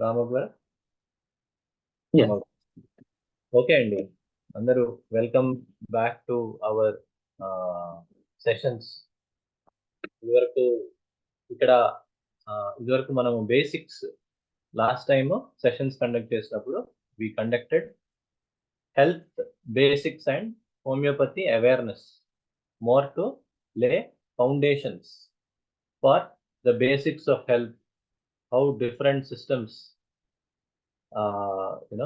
రామబాబు గారు Yeah. Okay అండి, అందరూ welcome back to our sessions. ఇదివరకు ఇక్కడ ఇదివరకు మనము basics last time sessions conduct చేసినప్పుడు we conducted health basics and homeopathy awareness, more to lay foundations for the basics of health, how different systems,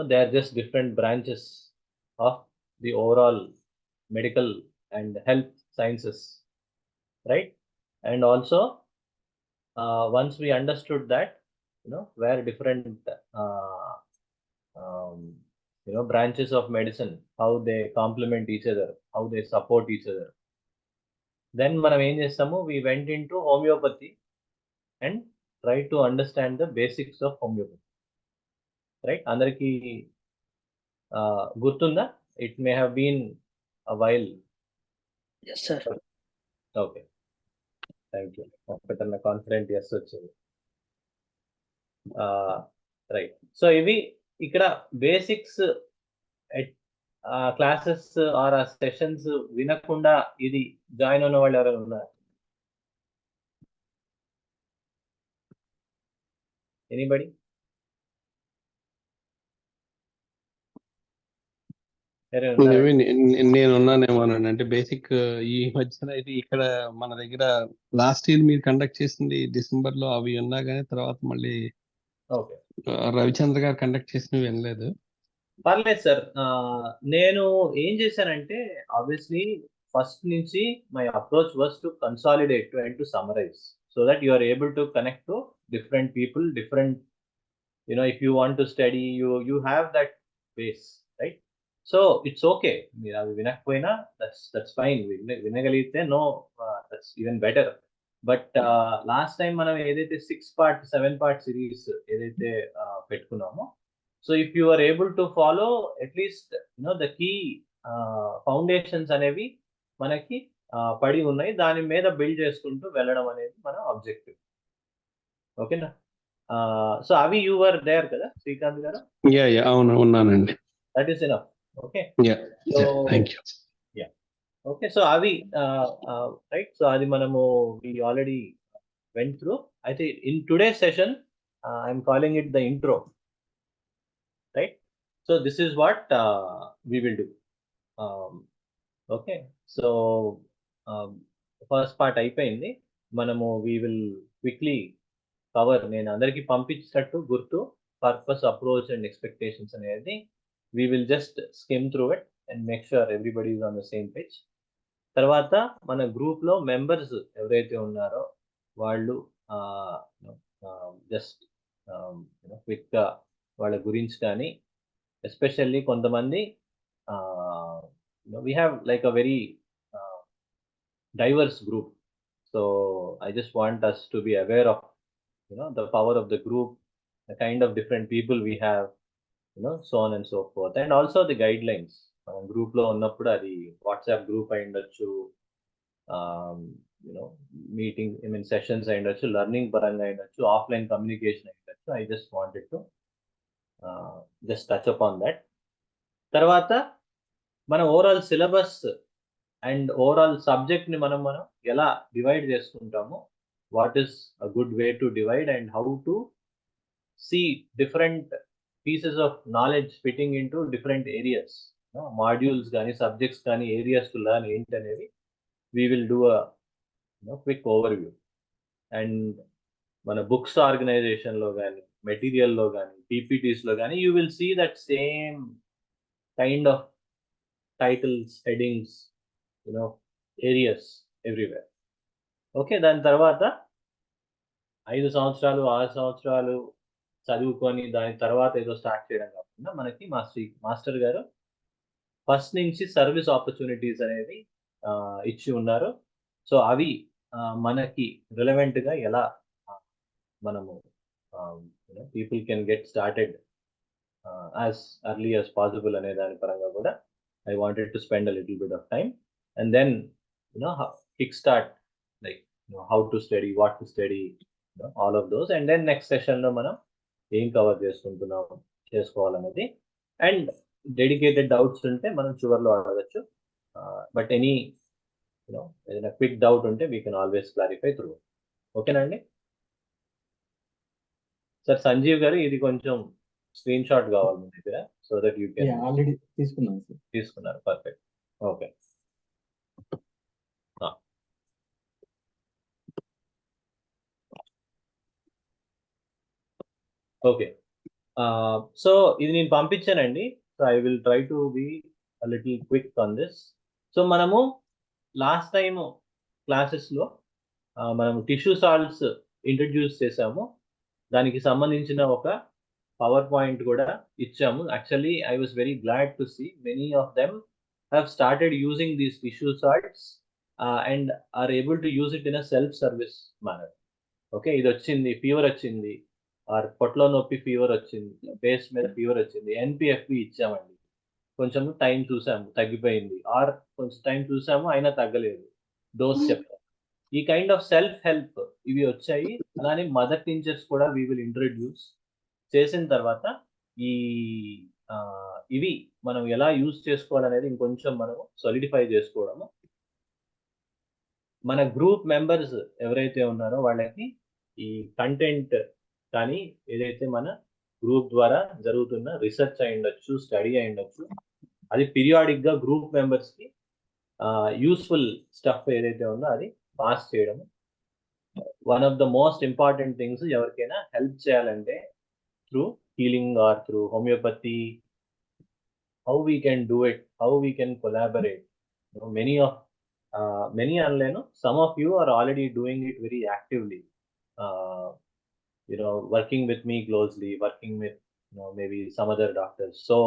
they are just different branches of the overall medical and health sciences, right? And also once we understood that, where different um, branches of medicine, how they complement each other, how they support each other, then మనం ఏం చేస్తాము, we went into homeopathy and try to understand the basics of homeopathy, right? అందరికి గుర్తుందా? It may have been a while. Yes, sir. Okay, thank you. ఒకటన్న confidence వచ్చింది. Right. So ఇవి ఇక్కడ basics classes or ఆ sessions వినకుండా ఇది join అయిన వాళ్ళు ఎవరైనా ఉన్నారు? ఎనీబడి? నేనున్నానేమోనండి. అంటే బేసిక్ ఈ మధ్యన అయితే ఇక్కడ మన దగ్గర లాస్ట్ ఇయర్ మీరు కండక్ట్ చేసింది డిసెంబర్ లో అవి ఉన్నా కానీ తర్వాత మళ్ళీ రవిచంద్ర గారు కండక్ట్ చేసినవి వినలేదు. పర్లేదు సార్. నేను ఏం చేశానంటే, ఆబ్వియస్లీ ఫస్ట్ నుంచి my approach was to consolidate and to summarise, so that you are able to connect to different people, different, if you want to study, you have that base, right? So it's okay, మీరు అవి వినకపోయినా that's fine. వినగలిగితే no, that's even better. But last time మనం ఏదైతే 6-part 7-part series ఏదైతే పెట్టుకున్నామో, so if you are able to follow at least the key foundations అనేవి మనకి పడి ఉన్నాయి, దాని మీద బిల్డ్ చేసుకుంటూ వెళ్ళడం అనేది మన ఆబ్జెక్టివ్. ఓకేనా? సో అవి యు వర్ దేర్ కదా శ్రీకాంత్ గారు? అవును, ఉన్నానండి. That is enough. Okay, thank you. Okay, so అవి రైట్. సో అది మనము వి ఆల్రెడీ వెంట్ త్రూ. అయితే in today session I'm calling it the intro, right? So this is what we will do. Okay, so first part అయిపోయింది. మనము we will quickly cover, నేను అందరికి పంపించినట్టు గుర్తు, purpose, approach and expectations అనేది we will just skim through it and make sure everybody is on the same page. తర్వాత మన group లో members ఎవరైతే ఉన్నారో వాళ్ళు జస్ట్ క్విక్ గా వాళ్ళ గురించి కానీ, ఎస్పెషల్లీ కొంతమంది we have like a very diverse group, so I just want us to be aware of the power of the group, the kind of different people we have, so on and so forth, and also the guidelines. Group లో ఉన్నప్పుడు అది WhatsApp group అయి ఉండొచ్చు, meeting sessions అయి ఉండొచ్చు, learning పరంగా అయి ఉండొచ్చు, ఆఫ్లైన్ కమ్యూనికేషన్ అయి ఉండొచ్చు. I just wanted to just touch up on that. తర్వాత మన overall syllabus and overall subject ని మనం ఎలా డివైడ్ చేసుకుంటాము, what is a good way to divide and how to see different pieces of knowledge fitting into different areas, modules కానీ subjects కానీ areas to learn ఏంటి అనేది we will do a quick overview. And మన books organisation లో కానీ, material లో కానీ, PPTs లో కానీ you will see that same kind of titles, headings, areas everywhere. Okay, దాని తర్వాత 5 సంవత్సరాలు 6 సంవత్సరాలు చదువుకొని దాని తర్వాత ఏదో స్టార్ట్ చేయడం కాకుండా, మనకి మాస్టర్ గారు ఫస్ట్ నుంచి సర్వీస్ ఆపర్చునిటీస్ అనేది ఇచ్చి ఉన్నారు. సో అవి మనకి రిలవెంట్ గా ఎలా మనము people can get started as early as possible అనే దాని పరంగా కూడా I wanted to spend a little bit of time, and then kick start like how to study, what to study, all of those. And then next session లో మనం ఏం cover చేసుకోవాలనేది, and dedicated doubts ఉంటే మనం చివరిలో అడగచ్చు. But any ఏదైనా quick doubt ఉంటే we can always clarify through. ఓకేనా అండి? సార్ సంజీవ్ గారు, ఇది కొంచెం స్క్రీన్ షాట్ కావాలి మీ దగ్గర, so that you can. Already తీసుకున్నాను సార్. తీసుకున్నారు, పర్ఫెక్ట్. ఓకే. ఓకే, సో ఇది నేను పంపించానండి. So I will try to be little quick on this. So మనము లాస్ట్ టైం క్లాసెస్లో మనము టిష్యూ సాల్ట్స్ ఇంట్రడ్యూస్ చేసాము. దానికి సంబంధించిన ఒక పవర్ పాయింట్ కూడా ఇచ్చాము. Actually I was very glad to see many of them have started using these tissue salts and are able to use it in a self service manner. Okay, ఇది వచ్చింది, fever వచ్చింది, are పొట్లో నొప్పి fever వచ్చింది, base మీద fever వచ్చింది, ఎన్పిఎఫ్బి ఇచ్చామండి, కొంచెం time చూసాము తగ్గిపోయింది, ఆర్ కొంచెం టైం చూసాము అయినా తగ్గలేదు, డోస్ చెప్పాము. ఈ కైండ్ ఆఫ్ సెల్ఫ్ హెల్ప్ ఇవి వచ్చాయి. అలానే మదర్ టించర్స్ కూడా వీ విల్ ఇంట్రడ్యూస్ చేసిన తర్వాత ఈ ఇవి మనం ఎలా యూజ్ చేసుకోవాలనేది ఇంకొంచెం మనము సాలిడిఫై చేసుకోవడము. మన గ్రూప్ మెంబర్స్ ఎవరైతే ఉన్నారో వాళ్ళకి ఈ కంటెంట్ కానీ ఏదైతే మన గ్రూప్ ద్వారా జరుగుతున్న రీసెర్చ్ అయి ఉండొచ్చు, స్టడీ అయి ఉండొచ్చు, అది పీరియాడిక్ గా గ్రూప్ మెంబర్స్ కి యూస్ఫుల్ స్టఫ్ ఏదైతే ఉందో అది పాస్ చేయడం. One of the most important things, ఎవరికైనా హెల్ప్ చేయాలంటే through healing or through homeopathy, how we can do it, how we can collaborate. Many unleno, some of you are already doing it very actively, working with me closely, working with maybe some other doctors. So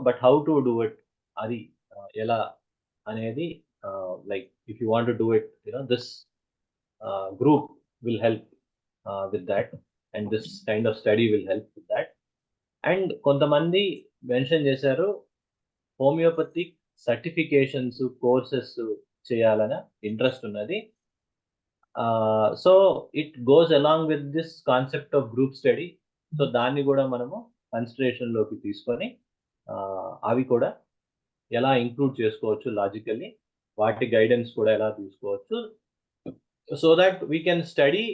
but how to do it, adi ela anedi, like if you want to do it, this group will help with that, and this kind of study will help with that. And కొంతమంది mention చేశారు homoeopathic certifications courses చేయాలని interest ఉన్నది. So it goes along with this concept of group study. So దాన్ని కూడా మనము కన్సిడరేషన్లోకి తీసుకొని అవి కూడా ఎలా ఇంక్లూడ్ చేసుకోవచ్చు లాజికల్లీ, వాటి గైడెన్స్ కూడా ఎలా తీసుకోవచ్చు, so that we can study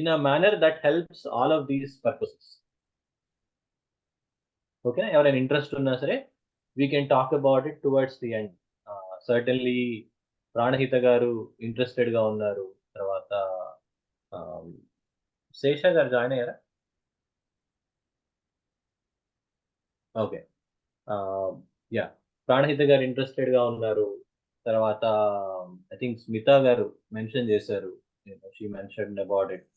in a manner that helps all of these purposes. Okay, ఎవరైనా ఇంట్రెస్ట్ ఉన్నా సరే we can talk about it towards the end. Certainly Pranahita గారు ఇంట్రెస్టెడ్ గా ఉన్నారు. తర్వాత శేష గారు జాయిన్ అయ్యారా? ఓకే, యా, ప్రాణహిత గారు ఇంట్రెస్టెడ్ గా ఉన్నారు. తర్వాత ఐ థింక్ స్మిత గారు మెన్షన్ చేశారు, she mention about it.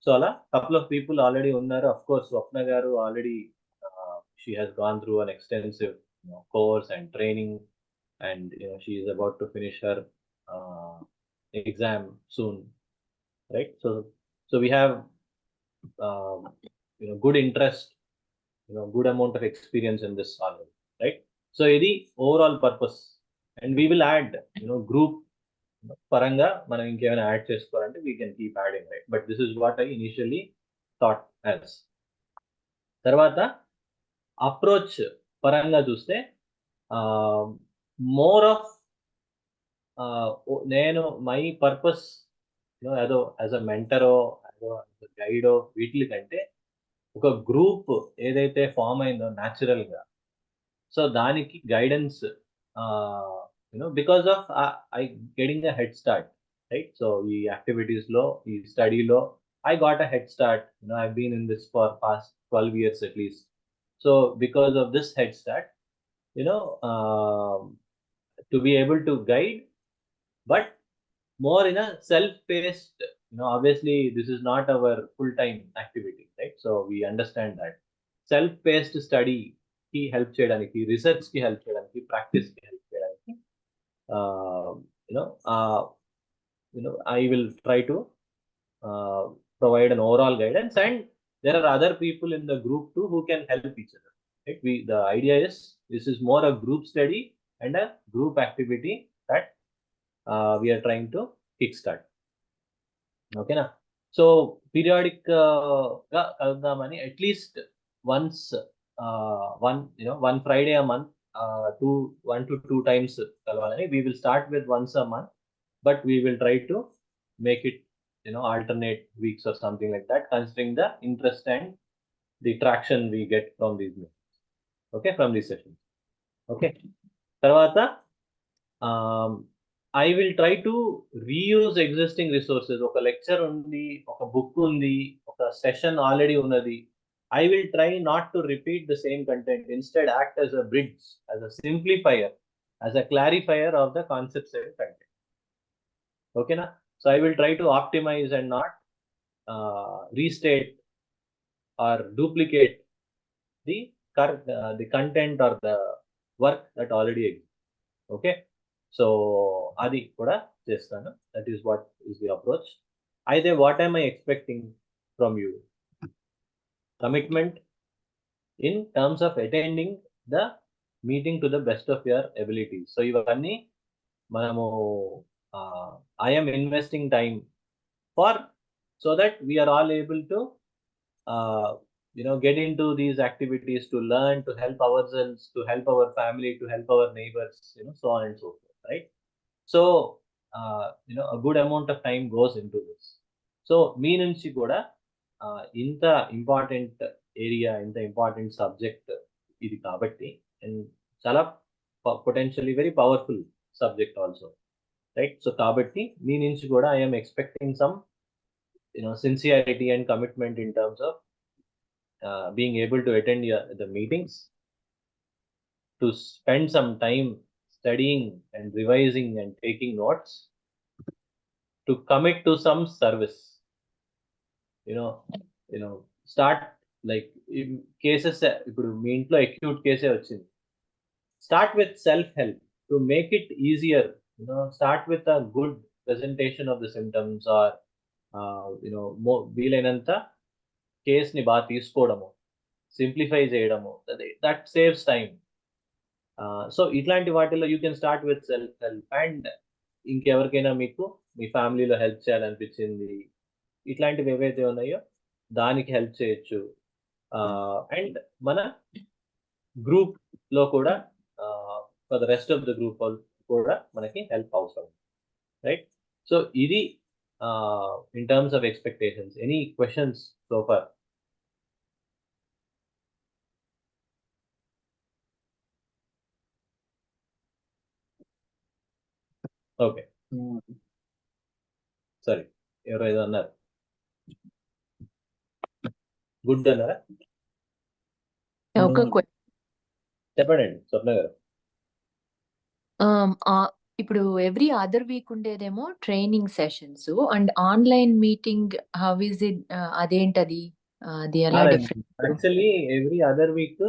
So అలా కపుల్ ఆఫ్ పీపుల్ ఆల్రెడీ ఉన్నారు. అఫ్ కోర్స్ స్వప్న గారు already she has gone through an extensive course and training, and she is about to finish her exam soon, right? So we have good interest, good amount of experience in this already, right? So ఇది overall purpose, and we will add group పరంగా మనం ఇంకేమైనా add చేసుకోవాలంటే we can keep adding, right? But this is what I initially thought as. తర్వాత approach పరంగా చూస్తే more of నేను my purpose ఏదో యాజ్ అ మెంటరో, ఏదో గైడో, వీటి కంటే ఒక గ్రూప్ ఏదైతే ఫామ్ అయిందో న్యాచురల్ గా, సో దానికి guidance, because of I getting a head start, right? So ఈ యాక్టివిటీస్ లో, ఈ స్టడీలో I got a head start. I've been in this for past 12 years at least. So because of this head start, to be able to guide, but more in a self-paced, obviously this is not our full-time activity, right? So we understand that self-paced study ki help cheyadaniki, research ki help cheyadaniki, practice ki help cheyadaniki, I will try to provide an overall guidance, and there are other people in the group too who can help each other, right? The idea is this is more a group study and a group activity that we are trying to kickstart. Okay na? So periodic గా కలుద్దామని at least once one Friday a month, 1 to 2 times కలవాలని. We will start with once a month, but we will try to make it alternate weeks or something like that, considering the interest and the traction we get from these meetings. Okay, from these sessions. Okay, తర్వాత I will try to reuse existing resources. ఒక lecture ఉంది, ఒక book ఉంది, ఒక session already ఉన్నది. I will try not to repeat the same content. Instead, act as a bridge, as a simplifier, as a clarifier of the concepts and content. Okay, na? So I will try to optimize and not restate or duplicate the content or the work that already exists. Okay, so అది కూడా చేస్తాను. That is what is the approach. అయితే what am I expecting from you? Commitment in terms of attending the meeting to the best of your abilities. So ఇవన్నీ మనము I am investing time for, so that we are all able to get into these activities, to learn, to help ourselves, to help our family, to help our neighbors, so on and so forth, right? So a good amount of time goes into this. So మీ నుంచి కూడా ఇంత important area, ఇంత important subject ఇది కాబట్టి, and చాలా potentially very powerful subject also, right? So కాబట్టి మీ నుంచి కూడా I'm expecting some sincerity and commitment in terms of being able to attend the meetings, to spend some time studying and revising and taking notes, to commit to some service. Start like cases. ఇప్పుడు మీ ఇంట్లో acute case వచ్చింది, start with self help to make it easier. Start with a good presentation of the symptoms, or వీలైనంత కేస్ని బాగా తీసుకోవడము, simplify చేయడము, that saves time. So ఇట్లాంటి వాటిల్లో you can start with self help. And ఇంకెవరికైనా మీకు మీ ఫ్యామిలీలో హెల్ప్ చేయాలనిపించింది, ఇట్లాంటివి ఏవైతే ఉన్నాయో దానికి హెల్ప్ చేయొచ్చు. అండ్ మన గ్రూప్ లో కూడా for the rest of the group కూడా మనకి హెల్ప్ అవసరం, రైట్? సో ఇది in terms of expectations. Any questions so far? Okay. Sorry, ఎవరు ఏదో అన్నారు, గుడ్ అన్నారా? చెప్పండి స్వప్న గారు. ఇప్పుడు ఎవ్రీ అదర్ వీక్ ఉండేదేమో training sessions, and online meeting how is it? అదేంటది? అది ఎలా different? Actually every other week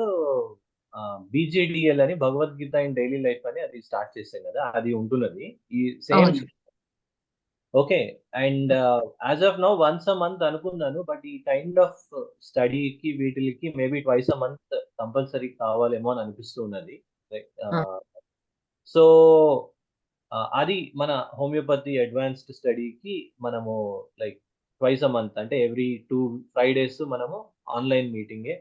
BJDL అని భగవద్గీత ఇన్ డైలీ లైఫ్ అని అది స్టార్ట్ చేసాం కదా, అది ఉంటున్నది ఈ same. Okay, and as of now once a month అనుకున్నాను, బట్ ఈ కైండ్ ఆఫ్ స్టడీకి వీటికి maybe twice a month compulsory కావాలేమో అని అనిపిస్తున్నది. సో అది మన హోమియోపతి అడ్వాన్స్డ్ స్టడీకి మనము లైక్ ట్వైస్ అ మంత్, అంటే ఎవ్రీ 2 Fridays మనము ఆన్లైన్ మీటింగే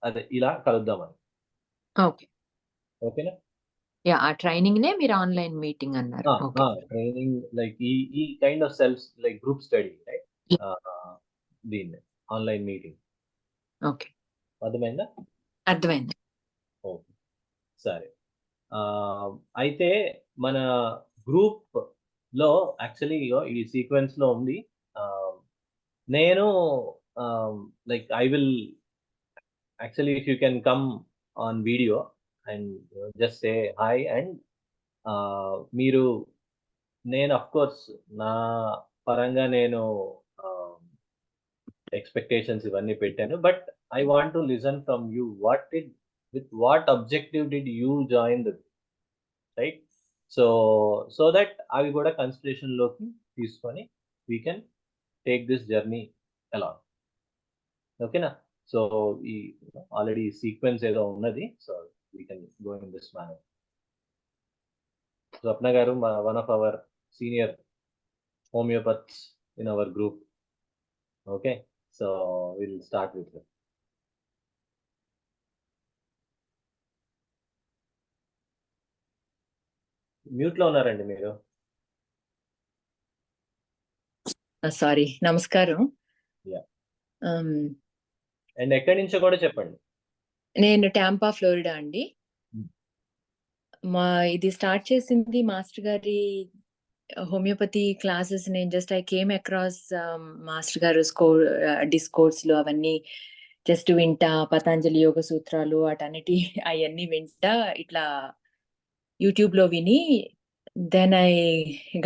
అదే ఇలా కలుద్దామని. ఓకే, ఓకేనా? యా, ఆ ట్రైనింగ్ నే మీరు ఆన్లైన్ మీటింగ్ అన్నారు. ట్రైనింగ్ లైక్ ఈ kind of self like group study, right? దీన్ని ఆన్లైన్ మీటింగ్. ఓకే, అర్థమైందా? అర్థమైంది. ఓకే, సరే. అయితే మన గ్రూప్ లో యాక్చువల్లీ ఈ సీక్వెన్స్ లో ఉంది. నేను like I will actually if you can come on video and just say hi, and మీరు, నేను అఫ్ కోర్స్ నా పరంగా నేను ఎక్స్పెక్టేషన్స్ ఇవన్నీ పెట్టాను, but I want to listen from you. with what objective did you join the group, right? So that అవి కూడా consideration లోకి తీసుకొని we can take this journey along. ఓకేనా? సో ఈ ఆల్రెడీ సీక్వెన్స్ ఏదో ఉన్నది, so we can go in this manner. స్వప్న గారు, one of our senior homeopaths in our group, Okay, so we'll start with her. Mute లో ఉన్నారండి మీరు. Sorry, నమస్కారం. Yeah. And ఎక్కడి నుంచో కూడా చెప్పండి. నేను టాంపా, ఫ్లోరిడా అండి. ఇది స్టార్ట్ చేసింది మాస్టర్ గారి హోమియోపతి క్లాసెస్. నేను ఐ కేమ్ అక్రాస్ మాస్టర్ గారు డిస్కోర్స్లు అవన్నీ జస్ట్ వింటా, పతంజలి యోగ సూత్రాలు వాటన్నిటి అవన్నీ వింటా ఇట్లా యూట్యూబ్ లో విని దెన్ ఐ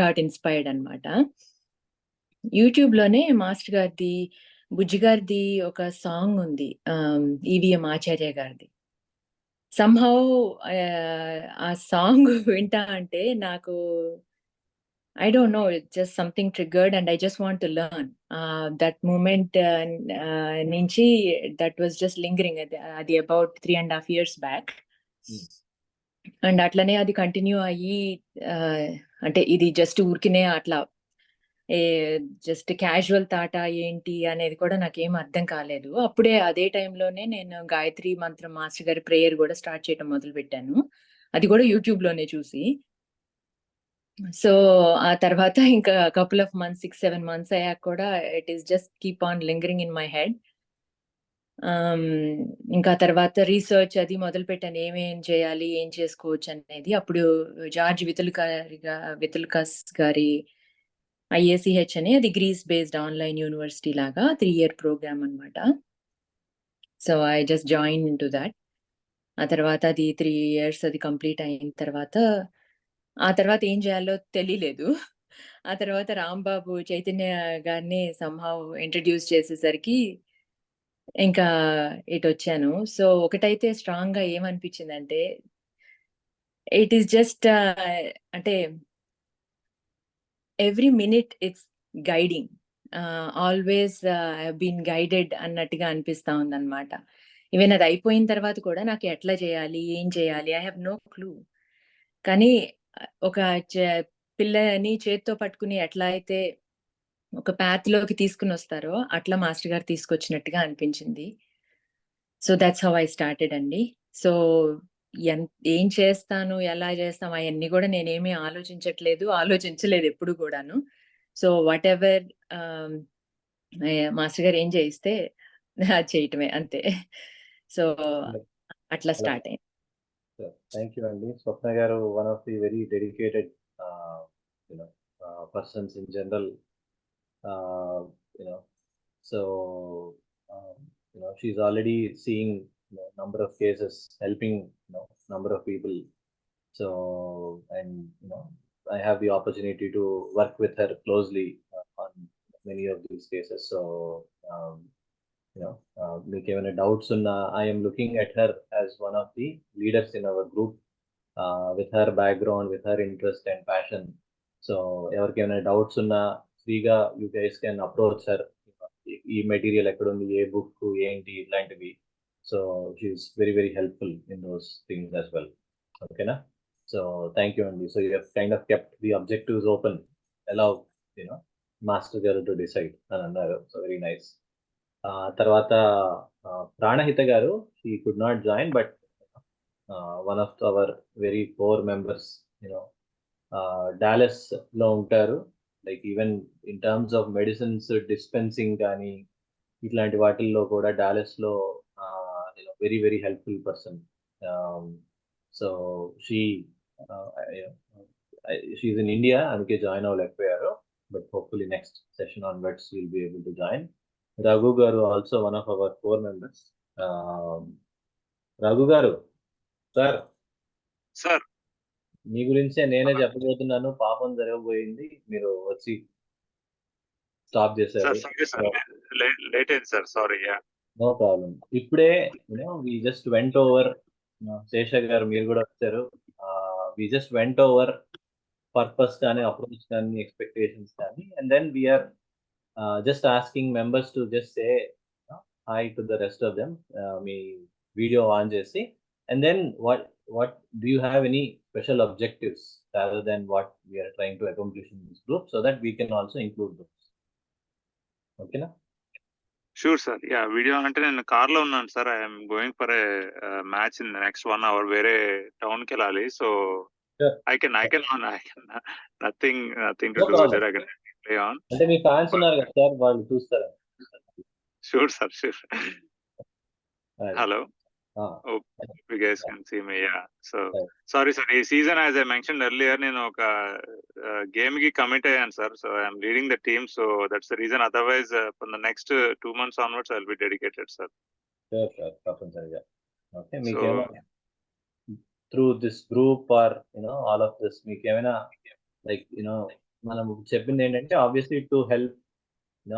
గాట్ ఇన్స్పైర్డ్ అనమాట. యూట్యూబ్ లోనే మాస్టర్ గారిది, బుజ్జి గారిది ఒక సాంగ్ ఉంది, ఈవిఎం ఆచార్య గారిది. సమ్హౌ ఆ సాంగ్ వింటా అంటే నాకు I don't know, it's just something triggered and I just want to learn. That moment నుంచి that was just lingering. అది about 3.5 years back. అండ్ అట్లనే అది కంటిన్యూ అయ్యి, అంటే ఇది జస్ట్ ఊరికినే అట్లా జస్ట్ క్యాజువల్ థాట్ ఏంటి అనేది కూడా నాకేం అర్థం కాలేదు. అప్పుడే అదే టైంలోనే నేను గాయత్రి మంత్రం మాస్టర్ గారి ప్రేయర్ కూడా స్టార్ట్ చేయడం మొదలు పెట్టాను. అది కూడా యూట్యూబ్ లోనే చూసి. సో ఆ తర్వాత ఇంకా కపుల్ ఆఫ్ మంత్స్, 6-7 months అయ్యాక కూడా it is just keep on lingering in my head. ఇంకా తర్వాత రీసెర్చ్ అది మొదలు పెట్టాను, ఏమేం చేయాలి, ఏం చేసుకోవచ్చు అనేది. అప్పుడు జార్జ్ వితుల్కస్ గారి IACH అని, అది గ్రీస్ బేస్డ్ ఆన్లైన్ యూనివర్సిటీ లాగా 3-year ప్రోగ్రామ్ అనమాట. So I just join in to that. ఆ తర్వాత అది 3 years అది కంప్లీట్ అయిన తర్వాత ఏం చేయాలో తెలియలేదు. ఆ తర్వాత రాంబాబు చైతన్య గారిని సంహౌ ఇంట్రడ్యూస్ చేసేసరికి ఇంకా ఇటు వచ్చాను. సో ఒకటైతే స్ట్రాంగ్ గా ఏమనిపించిందంటే, ఇట్ ఈస్ జస్ట్ అంటే every minute it's guiding, always been guided అన్నట్టుగా అనిపిస్తా ఉందన్నమాట. ఈవెన్ అది అయిపోయిన తర్వాత కూడా నాకు ఎట్లా చేయాలి, ఏం చేయాలి, ఐ హ్యావ్ నో క్లూ. కానీ ఒక పిల్లని చేత్తో పట్టుకుని ఎట్లా అయితే ఒక పాత్ లోకి తీసుకుని వస్తారో అట్లా మాస్టర్ గారు తీసుకొచ్చినట్టుగా అనిపించింది. So that's how I started అండి. సో ఏం చేస్తాను, ఎలా చేస్తాం అవన్నీ కూడా నేనేమీ ఆలోచించలేదు ఎప్పుడు కూడాను. సో వాట్ ఎవర్ మాస్టర్ గారు ఏం చేయిస్తే అది చేయటమే అంతే. సో అట్లా స్టార్ట్ అయింది. థ్యాంక్ యూ అండి. స్వప్న గారు one of the very dedicated persons in general. So she's already seeing number of cases, helping number of people. So and I have the opportunity to work with her closely on many of these cases. So మీకు ఏమైనా doubts ఉన్నా, I am looking at her as one of the leaders in our group, with her background, with her interest and passion. So ఎవరికి ఏమైనా doubts ఉన్నా ఫ్రీగా you guys can approach her. ఈ material ఎక్కడ ఉంది, ఏ బుక్ ఏంటి, ఇట్లాంటివి. So she's very very helpful in those things as well. ఓకేనా? సో థ్యాంక్ యూ అండి. So you have kind of kept the objectives open, allow master garu to decide అని అన్నారు. So very nice. తర్వాత Pranahita garu, she could not join, but one of our very core members, Dallas లో ఉంటారు. Like even in terms of medicines dispensing కానీ ఇట్లాంటి వాటిల్లో కూడా Dallas లో very very helpful person. So she's in India, అందుకే join అవ్వలేకపోయారు. But hopefully next session onwards will be able to join. Raghu గారు also one of our core members. Raghu గారు sir, మీ గురించే నేనే చెప్పబోతున్నాను. పాపం జరగబోయింది, మీరు వచ్చి స్టాప్ చేశారు. లేట్ అయింది సార్, సారీ. No problem. ఇప్పుడే we just went over, Shesha garu మీరు కూడా వచ్చారు. We just went over purpose కానీ, అప్రోచ్ కానీ, ఎక్స్పెక్టేషన్స్ కానీ, and then we're just asking members to just say hi to the rest of them. Me video on చేసి, and then what do you have any special objectives rather than what we are trying to accomplish in this group, so that we can also include those. Okay na? Sure sir. Yeah video అంటే నేను car లో ఉన్నాను sir. I'm going for a match in next 1 hour వేరే town కి వెళ్ళాలి. So Sure. I can nothing to No do with problem. It. I can play on. అంటే మీ fans ఉన్నారు కదా సార్, వాళ్ళు చూస్తారా? Sure sir, sure. అది. హలో. ఆ, Hope you guys can see me. Yeah. So Right. sorry sir. This season, as I mentioned earlier, నేను ఒక game కి commit అయ్యాను sir. So I'm leading the team. So that's the reason. Otherwise, from the next 2 months onwards, I'll be dedicated, sir. sure, తప్పనిసరిగా. Okay, So మీకేమైనా through this group or all of this మీకేమైనా like మనం చెప్పింది ఏంటంటే obviously to help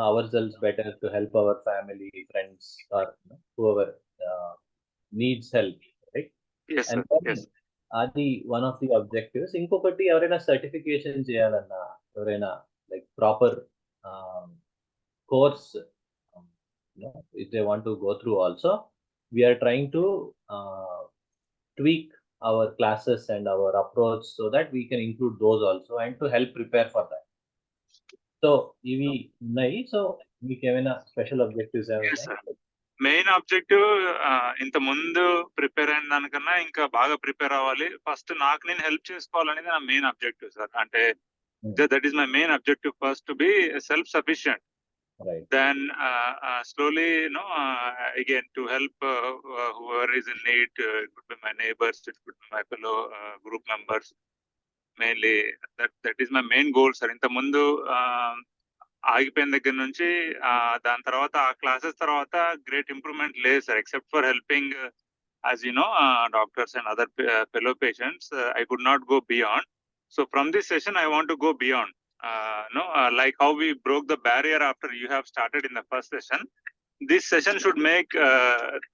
ourselves better, to help our family, friends, or whoever needs help, right? yes sir. And then Yes. అది one of the objectives. ఇంకొకటి ఎవరైనా certification చేయాలన్నా, ఎవరైనా like proper course if they want to go through also, we are trying to tweak our classes and our approach so that we can include those also and to help prepare for that. So ఇవి ఉన్నాయి. So మీకు ఏమైనా special objectives Yes ఏమైనా? sir. Main objective ఇంత ముందు prepare అయిన దానికన్నా ఇంకా బాగా ప్రిపేర్ అవ్వాలి. ఫస్ట్ నాకు నేను హెల్ప్ చేసుకోవాలనేది నా మెయిన్ ఆబ్జెక్టివ్ సార్. అంటే that is my main objective first, to be self sufficient. Right. Then slowly, again to help whoever is in need. It could be my neighbors, it could be my fellow group members. Mainly that is my main goal, sir. ఇంత ముందు ఆగిపోయిన దగ్గర నుంచి దాని తర్వాత ఆ classes తర్వాత great improvement లేదు sir, except for helping as doctors and other fellow patients. I could not go beyond. So from this session I want to go beyond. Like how we broke the barrier after you have started in the first session, this session should make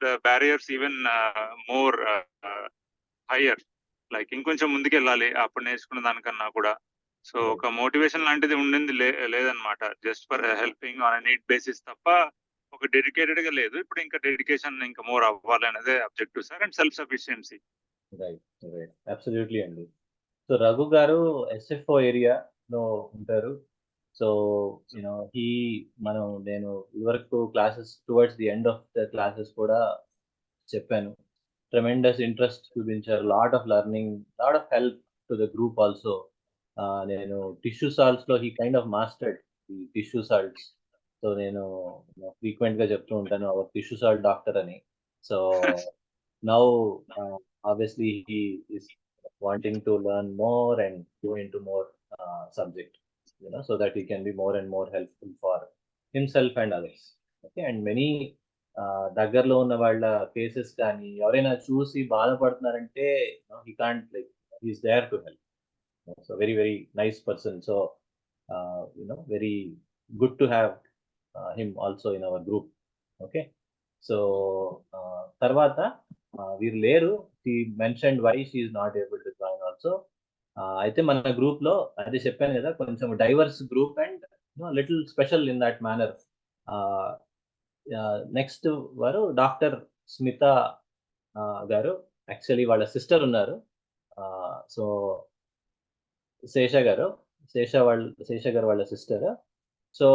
the barriers even more higher. Like ఇంకొంచెం ముందుకెళ్ళాలి అప్పుడు నేర్చుకున్న దానికన్నా కూడా. So ఒక motivation లాంటిది ఉండింది లేదనమాట. Just for helping on need basis తప్ప ఒక డెడికేటెడ్ గా లేదు. ఇప్పుడు ఇంకా డెడికేషన్ ఇంకా మోర్ అవ్వాలి అనేది objective sir. And self sufficiency. Right, absolutely అండి. సో రఘు గారు ఎస్ఎఫ్ఓ ఏరియాలో ఉంటారు. సో నేను ఇదివరకు classes towards the end of the classes కూడా చెప్పాను. ట్రెమెండస్ ఇంట్రెస్ట్ చూపించారు, lot of learning, lot of help to the group also. నేను టిష్యూ సాల్ట్స్ లో హీ కైండ్ ఆఫ్ మాస్టర్డ్ ఈ టిష్యూ సాల్ట్స్. సో నేను ఫ్రీక్వెంట్ గా చెప్తూ ఉంటాను అవర్ టిష్యూ సాల్ట్ డాక్టర్ అని. So now obviously he is wanting to learn more and go into more subject, so that he can be more and more helpful for himself and others. Okay, and many దగ్గరలో ఉన్న వాళ్ళ cases కానీ ఎవరైనా చూసి బాధపడుతున్నారంటే he can't, like, he is there to help. So very, very nice person. So very good to have him also in our group. Okay, so తర్వాత వీరు లేరు. she mentioned why she is not able to join also. అయితే మన group లో అదే చెప్పాను కదా, కొంచెం diverse group and little special in that manner. Next వారు డాక్టర్ స్మిత గారు. యాక్చువల్లీ వాళ్ళ సిస్టర్ ఉన్నారు. సో శేష గారు వాళ్ళ సిస్టర్. సో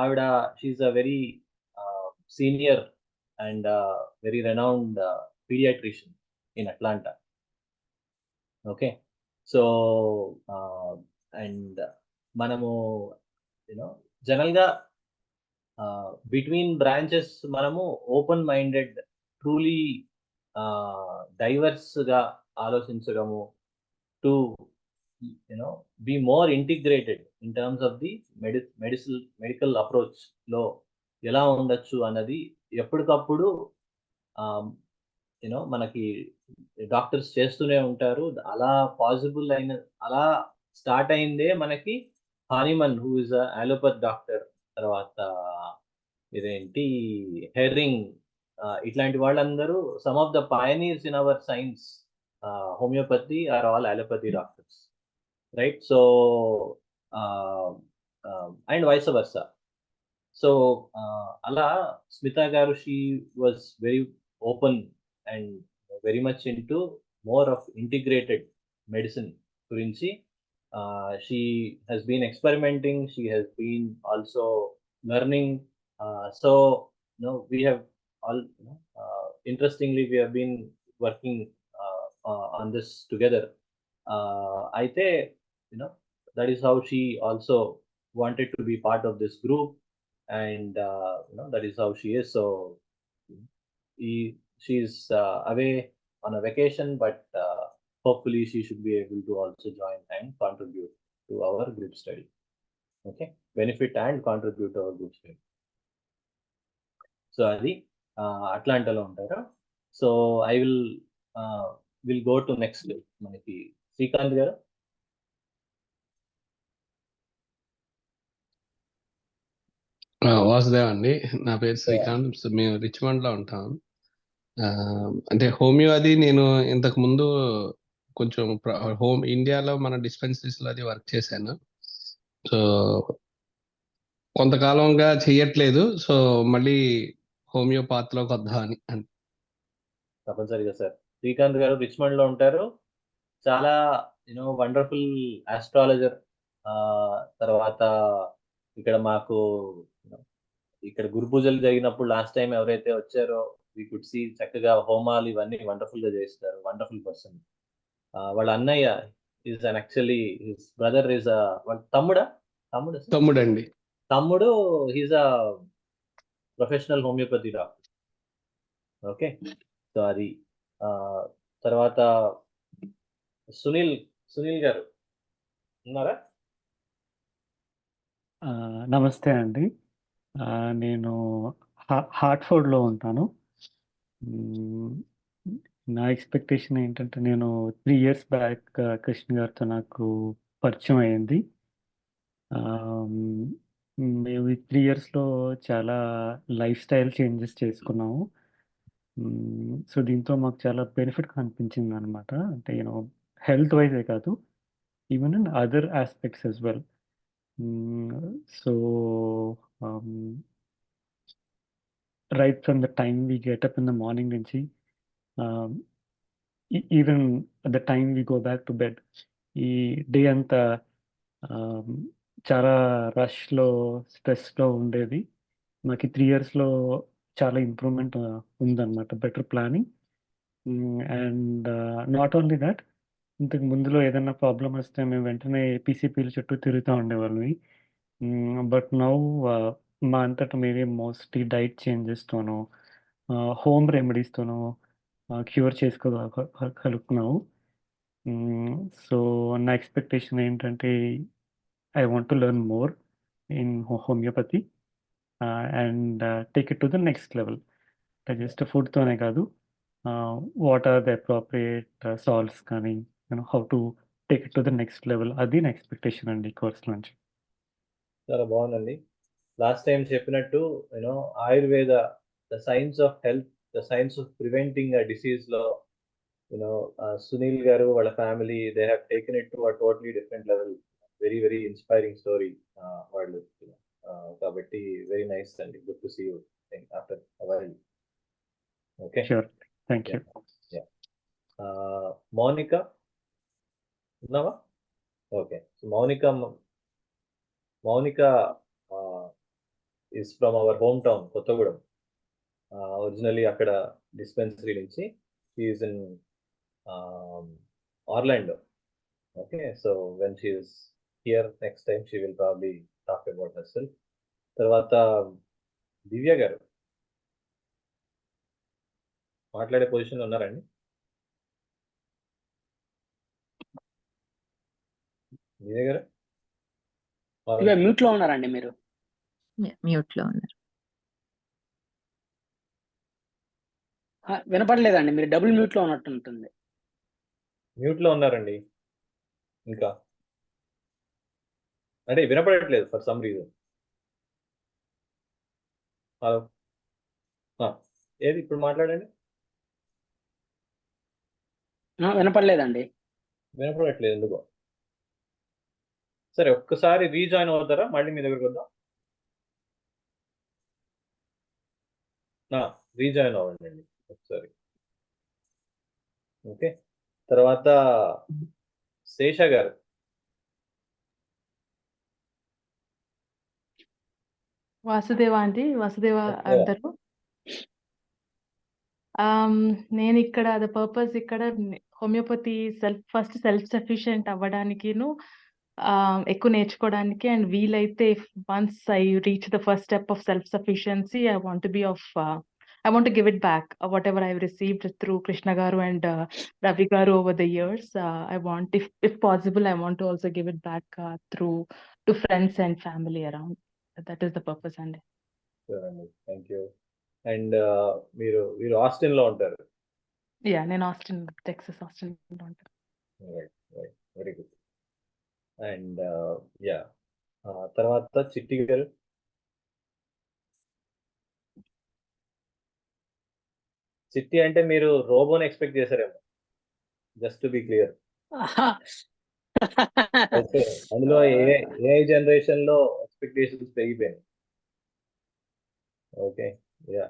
ఆవిడ she's a very senior and very renowned pediatrician in Atlanta. Okay, so and మనము జనరల్ గా బిట్వీన్ బ్రాంచెస్ మనము open minded, truly diverse గా ఆలోచించడము, to be more integrated in terms of the medical approach లో ఎలా ఉండొచ్చు అన్నది ఎప్పటికప్పుడు మనకి డాక్టర్స్ చేస్తూనే ఉంటారు. అలా పాసిబుల్ అలా స్టార్ట్ అయిందే మనకి Hahnemann, who is allopathy doctor, తర్వాత ఇదేంటి హెర్రింగ్, ఇట్లాంటి వాళ్ళందరూ some of the pioneers in our science. Homeopathy are all allopathy doctors, right? So and vice versa. So అలా Smita garu, she was very open and very much into more of integrated medicine gurinchi. She has been experimenting, she has been also learning. So we have all, interestingly, we have been working on this together. Aithe, that is how she also wanted to be part of this group, and that is how she is. So she's away on a vacation, but hopefully she should be able to also join and contribute to our group study. Okay, benefit and contribute to our group study. So అది అట్లాంటాలో ఉంటారు. So I will go to next మనకి శ్రీకాంత్ గారు. వాసుదేవ్ అండి, నా పేరు శ్రీకాంత్. మేము Richmond లో ఉంటాం. అంటే హోమియో అది నేను ఇంతకు ముందు కొంచెం ఇండియాలో మన డిస్పెన్సరీస్ లో అది వర్క్ చేశాను. సో కొంతకాలంగా చెయ్యట్లేదు. సో మళ్ళీ హోమియోపాత్ లోకి వద్దామని. తప్పనిసరిగా సార్. శ్రీకాంత్ గారు రిచ్మండ్ లో ఉంటారు. చాలా వండర్ఫుల్ ఆస్ట్రాలజర్. తర్వాత ఇక్కడ మాకు ఇక్కడ గురు పూజలు జరిగినప్పుడు లాస్ట్ టైం ఎవరైతే వచ్చారో వీ కుడ్ సీ చక్కగా హోమాలు ఇవన్నీ వండర్ఫుల్ గా చేస్తారు. Wonderful person. వాళ్ళ అన్నయ్య is an actually his brother is వాళ్ళ తమ్ముడండి. తమ్ముడు he's a professional homeopathy doctor. Okay, so అది. తర్వాత సునీల్ గారు ఉన్నారా? నమస్తే అండి. నేను హార్ట్ఫోర్డ్లో ఉంటాను. నా ఎక్స్పెక్టేషన్ ఏంటంటే, నేను 3 years బ్యాక్ కృష్ణ గారితో నాకు పరిచయం అయింది. మేము ఈ 3 yearsలో చాలా లైఫ్ స్టైల్ చేంజెస్ చేసుకున్నాము. సో దీంతో మాకు చాలా బెనిఫిట్ కనిపించింది అనమాట. అంటే హెల్త్ వైజే కాదు, even in other aspects as well. So right from the time we get up in the morning నుంచి even the time we go back to bed, ఈ డే అంతా చాలా రష్లో స్ట్రెస్లో ఉండేది. మాకు 3 yearsలో చాలా ఇంప్రూవ్మెంట్ ఉందన్నమాట, better planning. And not only that, ఇంతకు ముందులో ఏదైనా ప్రాబ్లం వస్తే మేము వెంటనే పీసీపీల చుట్టూ తిరుగుతూ ఉండేవాళ్ళని. బట్ నౌ మా అంతటా మేమే మోస్ట్లీ డైట్ చేంజెస్తోనో హోమ్ రెమెడీస్తోనో క్యూర్ చేసుకోగలుగుతున్నాము. సో నా ఎక్స్పెక్టేషన్ ఏంటంటే, I want to learn more in homeopathy and take it to the next level. Just ఫుడ్తోనే కాదు, what are the appropriate salts కానీ, how to take it to the next level. అది నా expectation అండి course నుంచి. చాలా బాగుందండి. లాస్ట్ టైం చెప్పినట్టు Ayurveda, the science of health, the science of preventing a disease లో సునీల్ గారు వాళ్ళ family they have taken it to a totally different level. Very very inspiring story వాళ్ళు. కాబట్టి వెరీ నైస్ అండి. Good to see you after a while. Okay, sure, thank you. Mounika ఉన్నావా? Okay, Mounika is from our hometown, Kottagudem. Originally అక్కడ dispensary నుంచి. She is in Orlando. Okay, so when she is here next time, she will probably talk about herself. తర్వాత దివ్య గారు మాట్లాడే పొజిషన్లో ఉన్నారండి? దివ్య గారు mute లో ఉన్నారండి మీరు? మ్యూట్ లో ఉన్నారు. వినపడలేదండి, మీరు డబుల్ మ్యూట్ లో ఉన్నట్టు ఉంటుంది. మ్యూట్ లో ఉన్నారండి ఇంకా, అంటే వినపడట్లేదు ఫర్ సమ్ రీజన్. హలో, ఏది ఇప్పుడు మాట్లాడండి. వినపడలేదండి. వినపడట్లేదు ఎందుకో. సరే, ఒక్కసారి రీజాయిన్ అవుతారా? మళ్ళీ మీ దగ్గరకు వద్దాం. రీజాయిన్ అవ్వండి ఒకసారి. ఓకే, తర్వాత శేష గారు. వాసుదేవ అండి, వాసుదేవ అంటారు. నేను ఇక్కడ ద పర్పస్ ఇక్కడ హోమియోపతి ఫస్ట్ సెల్ఫ్ సఫిషియెంట్ అవ్వడానికిను ఎక్కువ నేర్చుకోవడానికి అండ్ వీలైతే once I reach the first step of self sufficiency I want to give it back whatever I've received through Krishna Garu and Ravi Garu over the years. I want, if possible, I want to also give it back to friends and family around. That is the purpose. And thank you. And మీరు Austin లో ఉంటారు? yeah, నేను Austin, Texas Austin లో ఉంటాను. Very good. And yeah, తర్వాత చిట్టి గారు. చిట్టి అంటే మీరు రోబోని ఎక్స్పెక్ట్ చేశారేమో, జస్ట్ టు బి క్లియర్. అందులో ఏఐ జనరేషన్ లో ఎక్స్పెక్టేషన్స్ పెరిగిపోయాయి. ఓకే, యా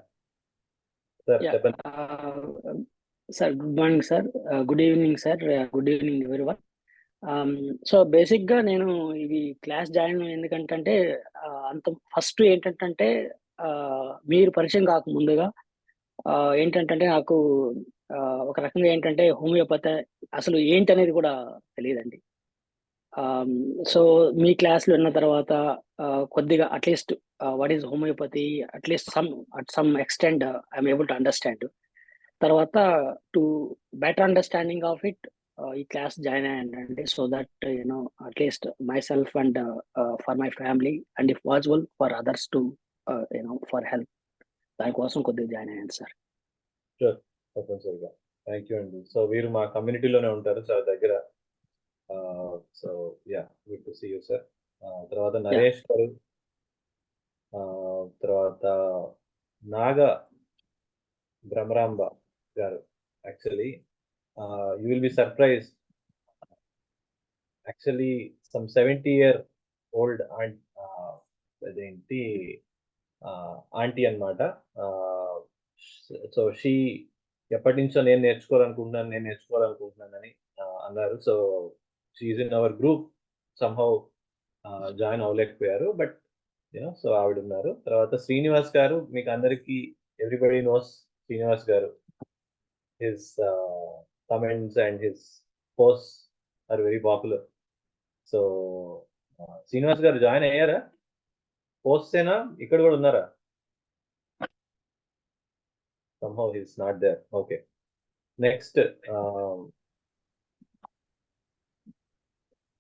సార్ చెప్పండి. Sir good morning sir, good evening sir, good evening everyone. So బేసిక్గా నేను ఇది క్లాస్ జాయిన్ ఎందుకంటే అంత ఫస్ట్ ఏంటంటే మీరు పరిచయం కాక ముందుగా ఏంటంటే నాకు ఒక రకంగా ఏంటంటే హోమియోపతి అసలు ఏంటి అనేది కూడా తెలియదండి. సో మీ క్లాస్లో ఉన్న తర్వాత కొద్దిగా at least what is homeopathy at least some extent I'm able to understand. తర్వాత to better understanding of it ఈ క్లాస్ జాయిన్ అయ్యానండి. So that you know at least myself and for my family and if possible for others to you know for help, దానికోసం కొద్దిగా join అయ్యాను sir. Sure, తప్పనిసరిగా. Thank you అండి. So వీరు మా కమ్యూనిటీలోనే ఉంటారు సార్ దగ్గర. So yeah, good to see you sir. తర్వాత నరేష్ గారు, తర్వాత నాగ బ్రహ్మరాంబ గారు. Actually you will be surprise, actually some 70-year-old అదేంటి ఆంటీ అన్నమాట. సో షీ ఎప్పటి నుంచో నేను నేర్చుకోవాలనుకుంటున్నానని అన్నారు. So she's in our group, somehow join అవ్వలేకపోయారు, బట్ యూనో సో ఆవిడ ఉన్నారు. తర్వాత శ్రీనివాస్ గారు, మీకు అందరికీ everybody knows Srinivas garu. His comments and his posts are very popular. So Srinivas garu join అయ్యారా? పోస్ట్స్ ఏనా, ఇక్కడ కూడా ఉన్నారా? Somehow he's not there. Okay. Next,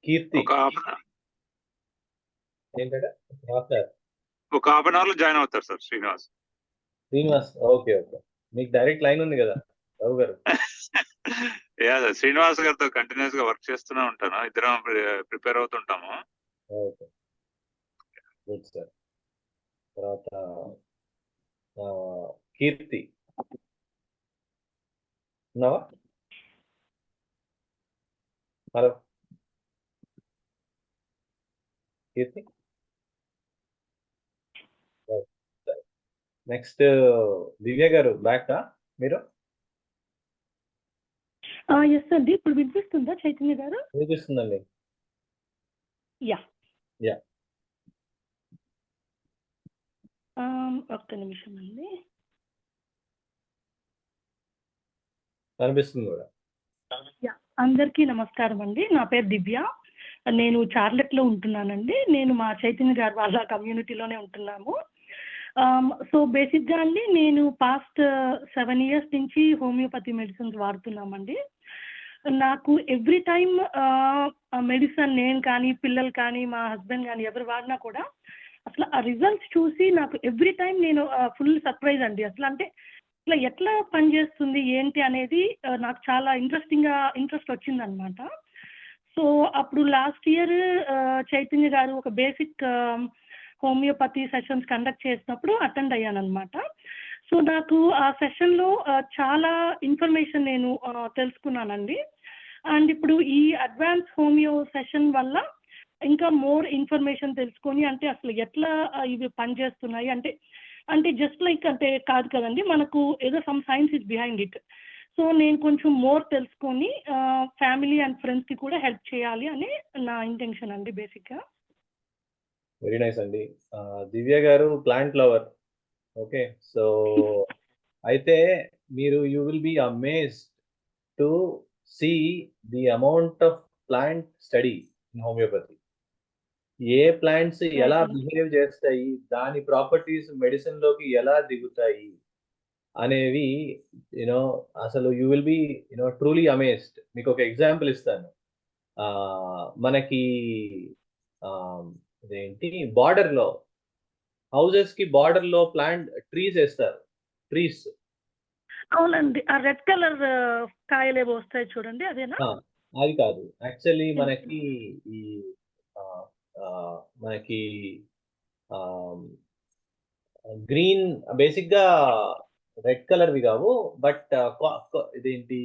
Keerthi. ఏంటంటే ఒక హాఫ్ అన్ అవర్ లో జాయిన్ అవుతారు సార్ శ్రీనివాస్. Okay okay. మీకు డైరెక్ట్ లైన్ ఉంది కదా రావు గారు? యా సార్, శ్రీనివాస్ గారితో కంటిన్యూస్ గా వర్క్ చేస్తూనే ఉంటాను, ఇద్దరం ప్రిపేర్ అవుతుంటాము. Okay, good sir. తర్వాత కీర్తి ఉన్నావా? హలో కీర్తి. నెక్స్ట్ దివ్య గారు, బ్యాక్ మీరు? ఎస్ అండి, ఇప్పుడు వినిపిస్తుందా చైతన్య గారు? వినిపిస్తుందండి. యా యా, ఒక్క నిమిషం అండి. కనిపిస్తుంది కూడా. అందరికీ నమస్కారం అండి. నా పేరు దివ్య, నేను చార్లెట్లో ఉంటున్నానండి. నేను మా చైతన్య గారు వాళ్ళ కమ్యూనిటీలోనే ఉంటున్నాము. సో బేసిక్గా అండి నేను పాస్ట్ 7 years నుంచి హోమియోపతి మెడిసిన్స్ వాడుతున్నామండి. నాకు ఎవ్రీ టైమ్ మెడిసిన్ నేను కానీ పిల్లలు కానీ మా హస్బెండ్ కానీ ఎవరు వాడినా కూడా అసలు ఆ రిజల్ట్స్ చూసి నాకు ఎవ్రీ టైం నేను ఫుల్ సర్ప్రైజ్ అండి. అసలు అంటే ఇట్లా ఎట్లా పనిచేస్తుంది ఏంటి అనేది నాకు చాలా ఇంట్రెస్ట్ వచ్చిందనమాట. సో అప్పుడు లాస్ట్ ఇయర్ చైతన్య గారు ఒక బేసిక్ హోమియోపతి సెషన్స్ కండక్ట్ చేసినప్పుడు అటెండ్ అయ్యాను అనమాట. సో నాకు ఆ సెషన్లో చాలా ఇన్ఫర్మేషన్ నేను తెలుసుకున్నానండి. అండ్ ఇప్పుడు ఈ అడ్వాన్స్ హోమియో సెషన్ వల్ల ఇంకా మోర్ ఇన్ఫర్మేషన్ తెలుసుకొని అంటే అసలు ఎట్లా ఇవి పనిచేస్తున్నాయి అంటే జస్ట్ లైక్ అంటే కాదు కదండి, మనకు ఏదో some science is behind it. So నేను కొంచెం మోర్ తెలుసుకొని ఫ్యామిలీ అండ్ ఫ్రెండ్స్కి కూడా హెల్ప్ చేయాలి అని నా ఇంటెన్షన్ అండి బేసిక్గా. వెరీ నైస్ అండి. దివ్య గారు ప్లాంట్ లవర్. ఓకే, సో అయితే you will be amazed to see the amount of plant study in homeopathy. A plants ఎలా బిహేవ్ చేస్తాయి, దాని ప్రాపర్టీస్ మెడిసిన్ లోకి ఎలా దిగుతాయి అనేవి అసలు you will be truly amazed. మీకు ఒక ఎగ్జాంపుల్ ఇస్తాను. మనకి అదేంటి బార్డర్ లో హౌసెస్ కి బార్డర్ లో ప్లాంట్ ట్రీస్ వేస్తారు. ట్రీస్ అవునండి, ఆ రెడ్ కలర్ కాయలు ఏవో వస్తాయి చూడండి, అదేనా? అది కాదు యాక్చువల్లీ మనకి ఈ మనకి గ్రీన్ బేసిక్ గా రెడ్ కలర్ వి కావు, బట్ ఇదేంటి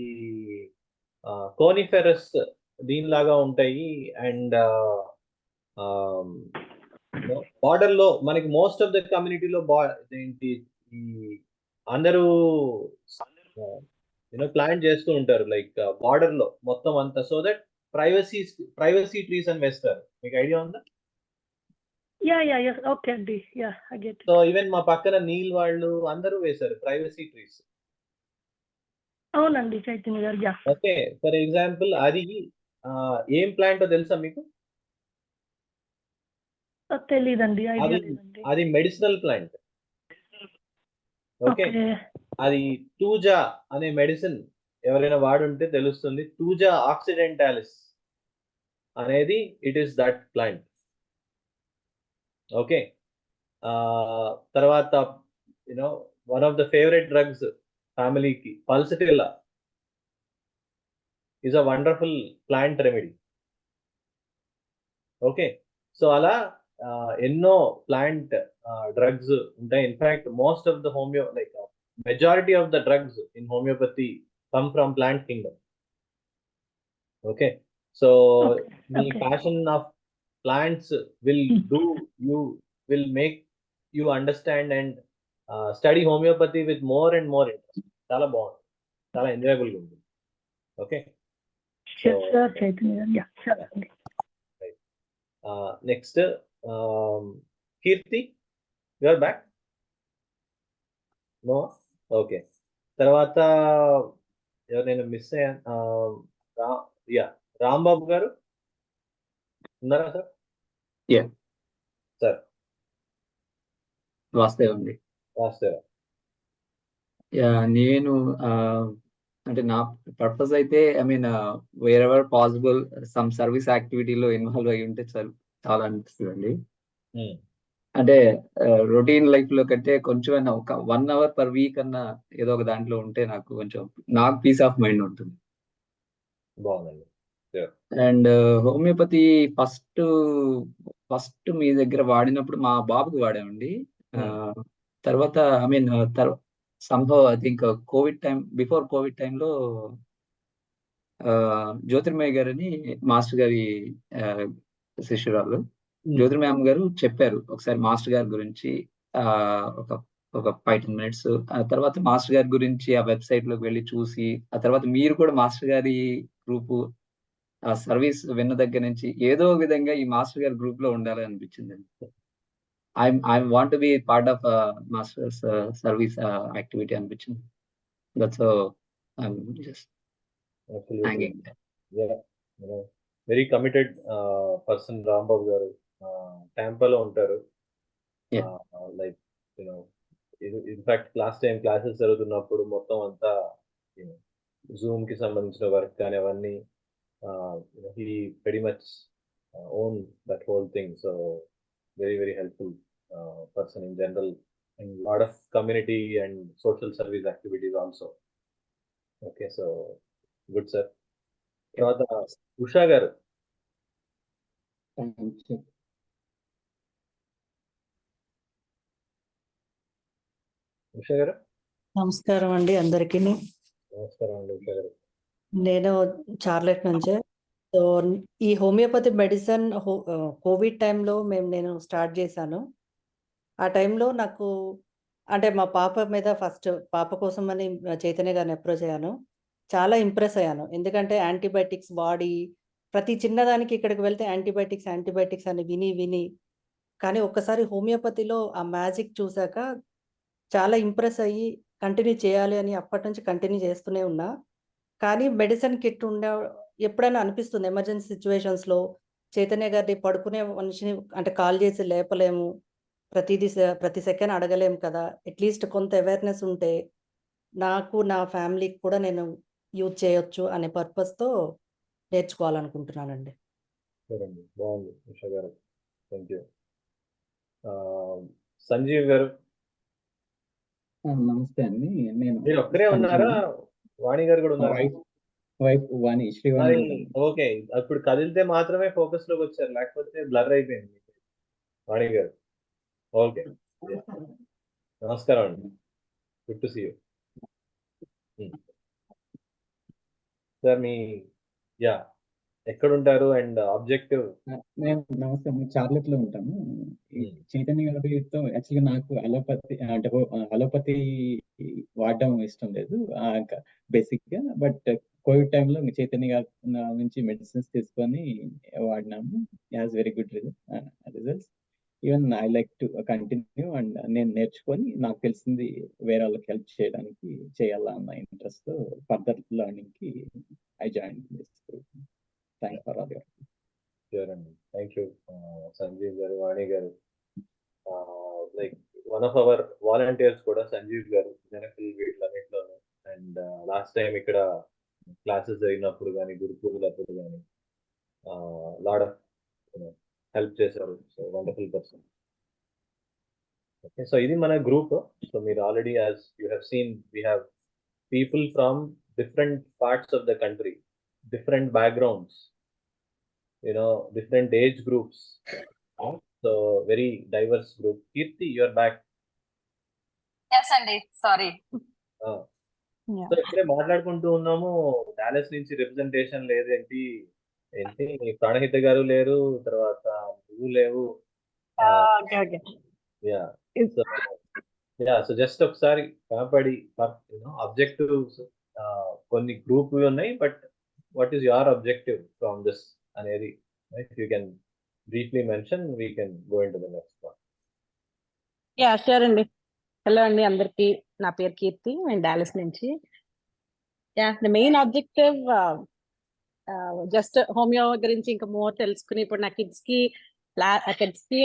కోనిఫెరస్ దీనిలాగా ఉంటాయి. అండ్ బార్డర్ లో మనకి మోస్ట్ ఆఫ్ ద కమ్యూనిటీలో ఏంటి ఈ అందరూ ప్లాన్ చేస్తూ ఉంటారు లైక్ బార్డర్ లో మొత్తం అంతా, సో దట్ ప్రైవసీ ట్రీస్ అని వేస్తారు. మీకు ఐడియా ఉందా? ఓకే అండి, I get it. So even మా పక్కన నీల్ వాళ్ళు అందరూ వేశారు ప్రైవసీ ట్రీస్. అవునండి చైతన్య గారు. ఓకే, ఫర్ ఎగ్జాంపుల్ అది ఏం ప్లాంట్ తెలుసా మీకు? తెలీదండి, ఐడియా లేదండి. అది మెడిసినల్ ప్లాంట్. ఓకే, అది టూజా అనే మెడిసిన్ ఎవరైనా వాడుంటే తెలుస్తుంది. టూజా ఆక్సిడెంటాలిస్ అనేది it is that plant. Okay, తర్వాత one of the favourite drugs ఫ్యామిలీకి pulsatilla is a wonderful plant remedy. Okay, so అలా ఎన్నో ప్లాంట్ డ్రగ్స్ ఉంటాయి. In fact most of the homeo like majority of the drugs in homeopathy come from plant kingdom. Okay, so the passion of plants will make you understand and study homeopathy with more and more interest. Chala bagundi, chala enjoyable ga undi. Okay, sure Chaitanya, sure. Right. Next Kirti, you are back? No? Okay, తర్వాత ఎవరైనా miss అయ్యాను? రాంబాబు గారు ఉన్నారా sir? Sir వాస్తవండి. నేను అంటే నా purpose అయితే wherever possible some service యాక్టివిటీలో ఇన్వాల్వ్ అయ్యి ఉంటే చాలా అనిపిస్తుందండి. అంటే రొటీన్ లైఫ్ లో కంటే కొంచెం ఒక 1 hour per week అన్నా ఏదో ఒక దాంట్లో ఉంటే నాకు పీస్ ఆఫ్ మైండ్ ఉంటుంది. బాగుందండి. అండ్ హోమియోపతి ఫస్ట్ మీ దగ్గర వాడినప్పుడు మా బాబుకి వాడామండి. తర్వాత సంభవ్ ఐ థింక్ బిఫోర్ కోవిడ్ టైంలో జ్యోతిర్మయ్య గారని మాస్టర్ గారి శిష్యురాలు జ్యోతిర్మయ్య గారు చెప్పారు ఒకసారి మాస్టర్ గారి గురించి ఒక 5-10 minutes. ఆ తర్వాత మాస్టర్ గారి గురించి ఆ వెబ్సైట్ లోకి వెళ్ళి చూసి, ఆ తర్వాత మీరు కూడా మాస్టర్ గారి గ్రూప్ ఆ సర్వీస్ విన్న దగ్గర నుంచి ఏదో విధంగా ఈ మాస్టర్ గారి గ్రూప్ లో ఉండాలని అనిపించింది. I want be part of masters service activity అనిపించింది. That's I'm just hanging. Very committed person Rambabu గారు. టెంపలో ఉంటారు. లైక్ ఇన్ఫాక్ట్ క్లాసెస్ జరుగుతున్నప్పుడు మొత్తం అంతా జూమ్ కి సంబంధించిన వర్క్ కానీ అవన్నీ he pretty much own that whole thing. So very very helpful person in general, and lot of community and social service activities also. Okay, so good sir. Tarvata Usha garu. Usha గారు నమస్కారం అండి అందరికీ. నమస్కారం అండి ఉషా గారు. నేను చార్లెట్ నుంచే. So ఈ హోమియోపతి మెడిసిన్ కోవిడ్ టైంలో నేను స్టార్ట్ చేశాను. ఆ టైంలో నాకు అంటే మా పాప మీద ఫస్ట్ పాప కోసం అని చైతన్య గారిని అప్రోచ్ అయ్యాను. చాలా ఇంప్రెస్ అయ్యాను. ఎందుకంటే యాంటీబయాటిక్స్ వాడి ప్రతి చిన్నదానికి ఇక్కడికి వెళ్తే యాంటీబయాటిక్స్ అని విని కానీ ఒక్కసారి హోమియోపతిలో ఆ మ్యాజిక్ చూసాక చాలా ఇంప్రెస్ అయ్యి కంటిన్యూ చేయాలి అని అప్పటి నుంచి కంటిన్యూ చేస్తూనే ఉన్నా. కానీ మెడిసిన్ కిట్ ఎప్పుడైనా అనిపిస్తుంది ఎమర్జెన్సీ సిట్యుయేషన్స్‌లో చైతన్య గారిని పడుకునే మనిషిని అంటే కాల్ చేసి లేపలేము. ప్రతి సెకండ్ అడగలేము కదా! అట్‌లీస్ట్ కొంత అవేర్‌నెస్ ఉంటే నాకు, నా ఫ్యామిలీకి కూడా నేను యూజ్ చేయొచ్చు అనే పర్పస్‌తో నేర్చుకోవాలనుకుంటున్నానండి. సరే అండి. బాగుంది ఉషా గారు. Thank you. సంజీవ్ గారు నమస్తే అండి. నేను మీరు ఒక్కరే ఉన్నారా? వాణి గారు కూడా ఉన్నారా? వైఫ్ వాణి, మరి శ్రీవాణి. ఓకే. అప్పుడు కదిలితే మాత్రమే ఫోకస్ లోకి వచ్చారు, లేకపోతే బ్లర్ అయిపోయింది వాణి గారు. ఓకే, నమస్కారం అండి. Good to see you. Sir మీ యా ఎక్కడుంటారు అండ్ ఆబ్జెక్టివ్? నమస్తే, మేము చార్లెట్ లో ఉంటాము. చైతన్య గారితో యాక్చువల్గా నాకు అలోపతి వాడడం ఇష్టం లేదు బేసిక్ గా. బట్ కోవిడ్ టైంలో చైతన్య గారి నుంచి మెడిసిన్స్ తీసుకొని వాడినాము. Has very good results. Even I like to continue and నేను నేర్చుకొని నాకు తెలిసింది వేరే వాళ్ళకి హెల్ప్ చేయడానికి చేయాలా అన్న ఇంట్రెస్ట్ తో ఫర్దర్ లర్నింగ్ కి I join this group. Thanks for all your. Sure అండి. థ్యాంక్ యూ సంజీవ్ గారు, వాణి గారు. Like one of hour volunteers కూడా సంజీవ్ గారు జనరల్ వీటిలన్నింటిలోనూ. అండ్ లాస్ట్ టైం ఇక్కడ క్లాసెస్ జరిగినప్పుడు కానీ గురుకులప్పుడు కానీ లాడ్ ఆఫ్ హెల్ప్ చేశారు. So wonderful person. Okay, so ఇది మన గ్రూప్. సో మీరు already as you have seen we have people from different parts of the country, different backgrounds, different age groups. So very diverse group. Kirti, you're back. Yes, Andy. Sorry. So ఇప్పుడే మాట్లాడుకుంటూ ఉన్నాము, Dallas నుంచి representation లేదేంటి, ఏంటి ప్రాణహిత గారు లేరు, తర్వాత నువ్వు లేవు. సో జస్ట్ ఒకసారి కాపాడి అబ్జెక్టివ్స్ కొన్ని గ్రూప్ ఉన్నాయి, but what is your objective from this అనేది if you can briefly mention, we can go into the next one. Yeah, sure అండి. హలో అండి అందరికి. నా పేరు కీర్తి, నేను డాలస్ నుంచి. The main objective just homeo గురించి ఇంకా మోర్ తెలుసుకుని, ఇప్పుడు నా కిడ్స్ కి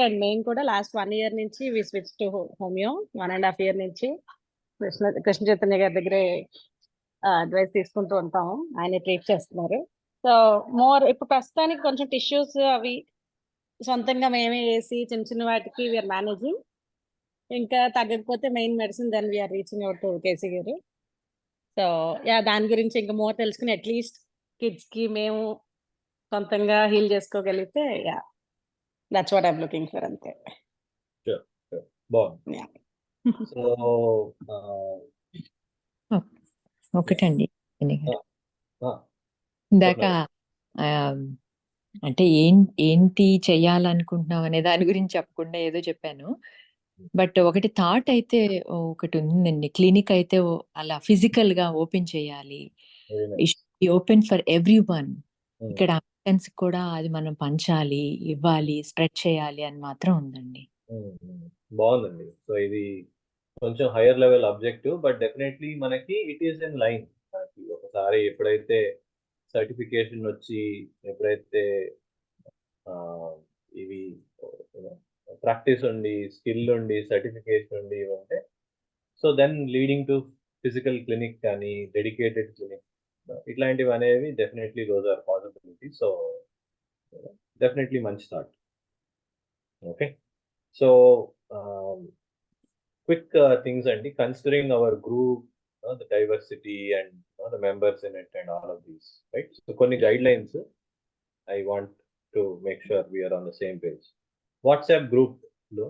అండ్ మెయిన్ కూడా లాస్ట్ 1 year నుంచి వి స్విచ్ టు హోమియో. 1.5 year నుంచి కృష్ణ చైతన్య గారి దగ్గరే అడ్వైస్ తీసుకుంటూ ఉంటాము. ఆయన ట్రీట్ చేస్తున్నారు. సో మోర్ ఇప్పుడు ప్రస్తుతానికి కొంచెం టిష్యూస్ అవి సొంతంగా మేమే వేసి చిన్న చిన్న వాటికి వీఆర్ మేనేజింగ్. ఇంకా తగ్గకపోతే main medicine then we're reaching out to KC garu. So దాని గురించి ఇంకా మోర్ తెలుసుకుని అట్లీస్ట్ కిడ్స్ కి మేము సొంతంగా హీల్ చేసుకోగలిగితే that's what I'm looking for. అంతే. బాగుంది. సో ఒకటండి ఇందాక అంటే ఏంటి చెయ్యాలనుకుంటున్నాం అనే దాని గురించి చెప్పకుండా ఏదో చెప్పాను. బట్ ఒకటి థాట్ అయితే ఒకటి ఉందండి. క్లినిక్ అయితే అలా ఫిజికల్ గా ఓపెన్ చేయాలి. Open for everyone. ఇక్కడ అమెరికన్స్ కూడా అది మనం పంచాలి, ఇవ్వాలి, స్ప్రెడ్ చేయాలి అని మాత్రం ఉందండి. బాగుందండి. సో ఇది కొంచెం higher level objective, but definitely మనకి ఇట్ ఈస్ ఇన్ లైన్. మనకి ఒకసారి ఎప్పుడైతే సర్టిఫికేషన్ వచ్చి, ఎప్పుడైతే ఇవి ప్రాక్టీస్ ఉండి, స్కిల్ ఉండి, సర్టిఫికేషన్ ఉండి ఉంటే, so then leading to physical clinic కానీ డెడికేటెడ్ క్లినిక్ ఇట్లాంటివి అనేవి definitely those are possibility. So definitely మంచి thought. Okay, so quick things అండి, considering our group, the diversity and the members in it and all of these, right? So కొన్ని guidelines I want to make sure we are on the same page. WhatsApp group lo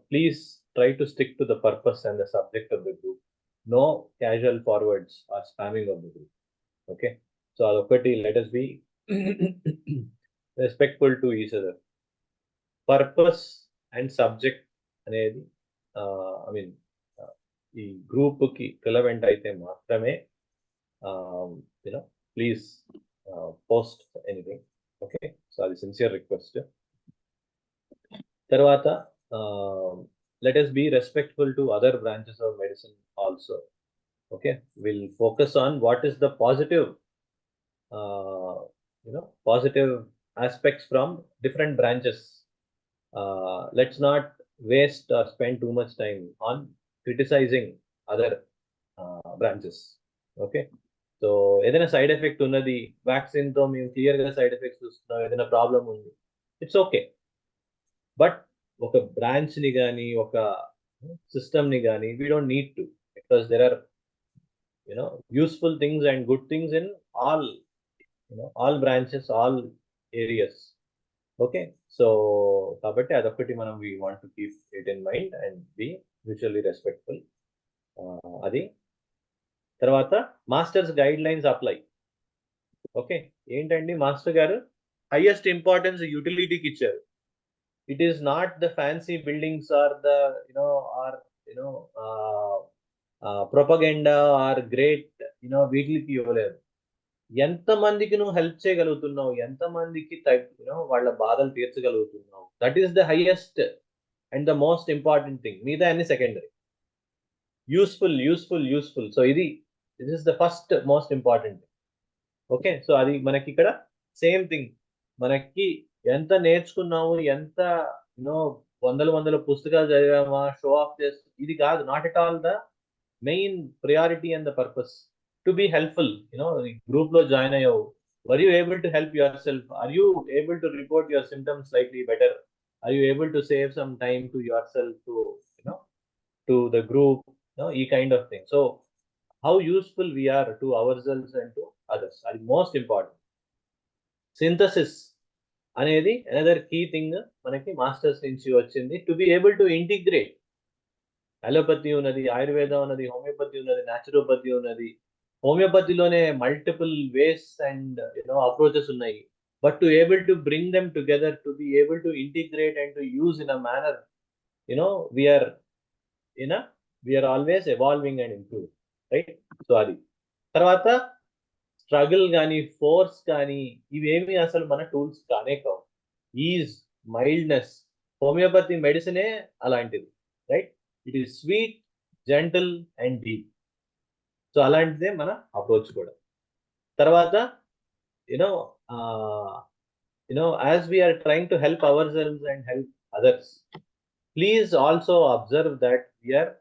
please try to stick to the purpose and the subject of the group. No casual forwards or spamming of the group. Okay, so adokati, let us be respectful to each other. Purpose and subject అనేది ఈ group కి relevant అయితే మాత్రమే please post anything. Okay, so అది sincere request. తర్వాత let us be respectful to other branches of medicine also. Okay, we'll focus on what is the positive positive aspects from different branches. Let's not waste or spend too much time on criticizing other branches. Okay, so ఏదైనా side effect ఉన్నది, vaccine తో మేము clear గా side effects చూస్తున్నాం, ఏదైనా problem ఉంది, it's okay. But ఒక branch ని కానీ ఒక సిస్టమ్ ని కానీ we don't need to, because there are useful things and good things in all branches, all areas. Okay, so kabatti adokati manam we want to keep it in mind and be mutually respectful. Adi tarvata masters guidelines apply. Okay, ఏంటండి master గారు highest importance utility ki ఇచ్చారు. It is not the fancy buildings or the propaganda or great వీటికి ఇవ్వలేదు. ఎంతమందికి నువ్వు help చేయగలుగుతున్నావు, ఎంతమందికి వాళ్ళ బాధలు తీర్చగలుగుతున్నావు, that is the highest and the most important thing. మిగతా అన్ని secondary. Useful. So this is the first most important. Okay, so అది మనకి ఇక్కడ సేమ్ థింగ్. మనకి ఎంత నేర్చుకున్నాము, ఎంత వందల పుస్తకాలు చదివామా, షో ఆఫ్ చేస్తూ, ఇది కాదు. Not at all the main priority and the purpose. To be helpful, group lo join ayyavu, were you able to help yourself? Are you able to report your symptoms slightly better? Are you able to save some time to yourself, to the group, e kind of thing. So how useful we are to ourselves and to others are most important. Synthesis అనేది another key thing మనకి masters నుంచి వచ్చింది. To be able to integrate, allopathy ఉన్నది, ఆయుర్వేదం ఉన్నది, homeopathy ఉన్నది, naturopathy ఉన్నది. హోమియోపతిలోనే మల్టిపుల్ వేస్ అండ్ అప్రోచెస్ ఉన్నాయి. But to able to bring them together, to be able to integrate and to use in a manner, we're always evolving and improve, right? So అది తర్వాత struggle కానీ, force కానీ, ఇవేమి అసలు మన tools కానే కావు. ఈజ్, మైల్డ్నెస్, హోమియోపతి మెడిసినే అలాంటిది, right? It is sweet, gentle and deep. So అలాంటిదే మన అప్రోచ్ కూడా. తర్వాత as we're trying to help ourselves and help others, please also observe that we're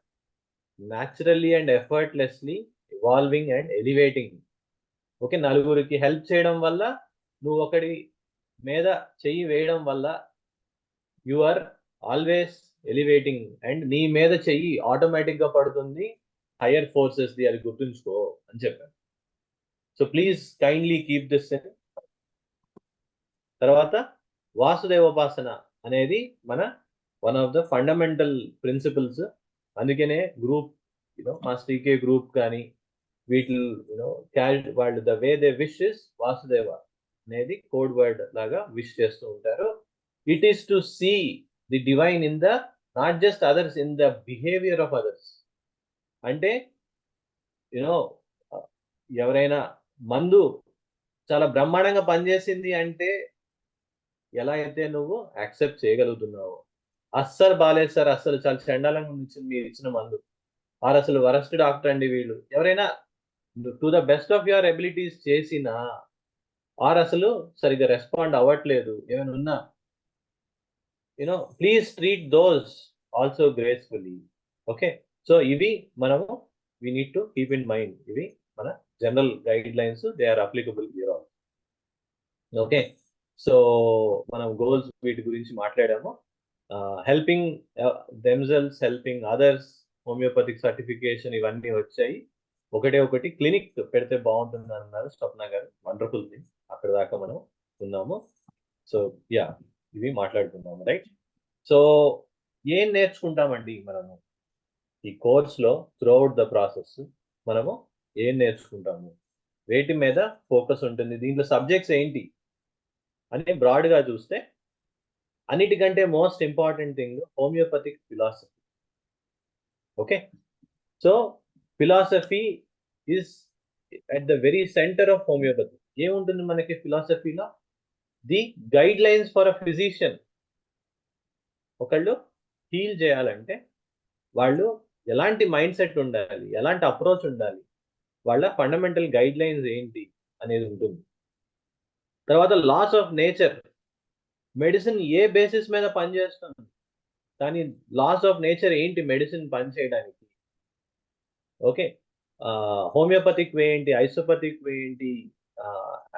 naturally and effortlessly evolving and elevating. Okay, నలుగురికి help చేయడం వల్ల, నువ్వు ఒకటి మీద చెయ్యి వేయడం వల్ల you are always elevating, and నీ మీద చెయ్యి ఆటోమేటిక్ గా పడుతుంది హయ్యర్ ఫోర్సెస్ ది, అది గుర్తుంచుకో అని చెప్పాను. So please kindly keep this in. తర్వాత వాసుదేవోపాసన అనేది మన one of the fundamental principles. అందుకనే గ్రూప్ మా స్టీకే గ్రూప్ కానీ వీటి వాళ్ళు the way they wish is Vasudeva అనేది కోడ్ వర్డ్ లాగా విష్ చేస్తూ ఉంటారు. It is to see the divine in the not just others, in the behaviour of others. అంటే ఎవరైనా మందు చాలా బ్రహ్మాండంగా పనిచేసింది అంటే ఎలా అయితే నువ్వు యాక్సెప్ట్ చేయగలుగుతున్నావు, అస్సలు బాలేదు సార్, అస్సలు చాలా చండాలంగా మీరు ఇచ్చిన మందు, ఆర్ అసలు వరస్ట్ డాక్టర్ అండి వీళ్ళు, ఎవరైనా to the best of your abilities చేసినా, ఆర్ అసలు సరిగ్గా రెస్పాండ్ అవ్వట్లేదు ఏమైనా ఉన్నా, please treat those also gracefully. Okay, so ఇవి మనము we need to keep in mind. ఇవి మన general guidelines, they are applicable here also. Okay, so మనం గోల్స్ వీటి గురించి మాట్లాడాము. Helping themselves, helping others, homeopathic certification, ఇవన్నీ వచ్చాయి. ఒకటి క్లినిక్ పెడితే బాగుంటుంది అన్నారు స్వప్న గారు. Wonderful thing. అక్కడ దాకా మనం ఉన్నాము. సో ఇవి మాట్లాడుకున్నాము, రైట్? సో ఏం నేర్చుకుంటామండి మనము ఈ కోర్స్లో? త్రూఅవుట్ ద ప్రాసెస్ మనము ఏం నేర్చుకుంటాము, వేటి మీద ఫోకస్ ఉంటుంది, దీంట్లో సబ్జెక్ట్స్ ఏంటి అని బ్రాడ్గా చూస్తే, అన్నిటికంటే most important thing homeopathic philosophy. Okay, so philosophy is at the very centre of homeopathy. ఏముంటుంది మనకి ఫిలాసఫీలో? The guidelines for a physician. ఒకళ్ళు హీల్ చేయాలంటే వాళ్ళు ఎలాంటి మైండ్ సెట్ ఉండాలి, ఎలాంటి అప్రోచ్ ఉండాలి, వాళ్ళ ఫండమెంటల్ గైడ్ లైన్స్ ఏంటి అనేది ఉంటుంది. తర్వాత లాస్ ఆఫ్ నేచర్, మెడిసిన్ ఏ బేసిస్ మీద పనిచేస్తుంది, కానీ లాస్ ఆఫ్ నేచర్ ఏంటి మెడిసిన్ పనిచేయడానికి. ఓకే, హోమియోపతిక్ వే ఏంటి, ఐసోపతిక్ వే ఏంటి,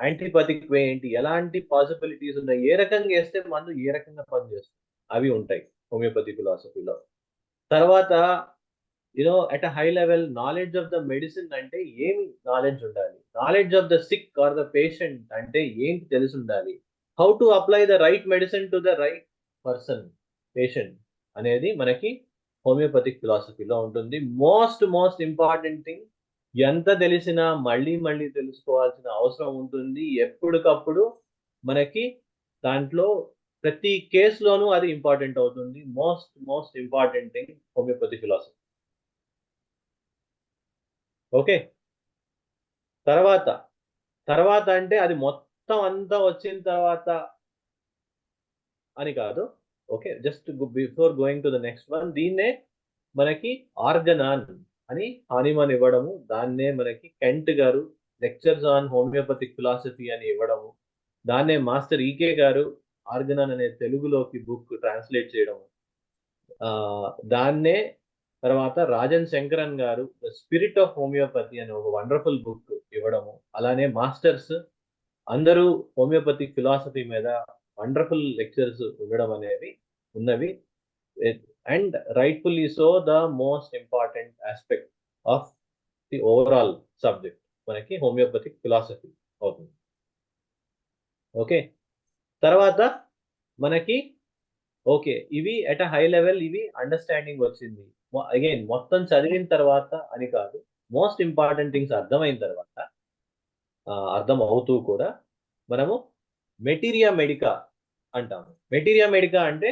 యాంటీపతిక్ వే ఏంటి, ఎలాంటి పాసిబిలిటీస్ ఉన్నాయి, ఏ రకంగా వేస్తే మందు ఏ రకంగా పనిచేస్తుంది, అవి ఉంటాయి హోమియోపతి ఫిలాసఫీలో. తర్వాత at a high level, knowledge of the medicine అంటే ఏమి నాలెడ్జ్ ఉండాలి, knowledge of the sick or the patient అంటే ఏంటి తెలిసి ఉండాలి, how to apply the right medicine to the right person, patient అనేది మనకి హోమియోపతిక్ ఫిలాసఫీలో ఉంటుంది. మోస్ట్ ఇంపార్టెంట్ థింగ్, ఎంత తెలిసినా మళ్ళీ మళ్ళీ తెలుసుకోవాల్సిన అవసరం ఉంటుంది. ఎప్పటికప్పుడు మనకి దాంట్లో ప్రతి కేసులోనూ అది ఇంపార్టెంట్ అవుతుంది. Most important thing homeopathy philosophy. Okay, తర్వాత అంటే అది మొత్తం అంతా వచ్చిన తర్వాత అని కాదు. Okay, just before going to the next one, దీన్నే మనకి ఆర్గనాన్ అని హానిమన్ ఇవ్వడము, దాన్నే మనకి కెంట్ గారు లెక్చర్స్ ఆన్ హోమియోపతిక్ ఫిలాసఫీ అని ఇవ్వడము, దాన్నే మాస్టర్ ఈకే గారు ఆర్గనాన్ అనే తెలుగులోకి బుక్ ట్రాన్స్లేట్ చేయడము, దాన్నే తర్వాత రాజన్ శంకరన్ గారు ద స్పిరిట్ ఆఫ్ హోమియోపతి అనే ఒక వండర్ఫుల్ బుక్ ఇవ్వడము, అలానే మాస్టర్స్ అందరూ హోమియోపతిక్ ఫిలాసఫీ మీద వండర్ఫుల్ లెక్చర్స్ ఇవ్వడం అనేవి ఉన్నవి. And rightfully so the most important aspect of the overall subject మనకి హోమియోపతిక్ ఫిలాసఫీ అవుతుంది. ఓకే, తర్వాత మనకి ఓకే, ఇవి ఎట్ అ హై లెవెల్ ఇవి అండర్స్టాండింగ్ వచ్చింది. అగైన్ మొత్తం చదివిన తర్వాత అని కాదు, మోస్ట్ ఇంపార్టెంట్ థింగ్స్ అర్థమైన తర్వాత, అర్థం అవుతూ కూడా మనము మెటీరియా మెడికా అంటాము. మెటీరియా మెడికా అంటే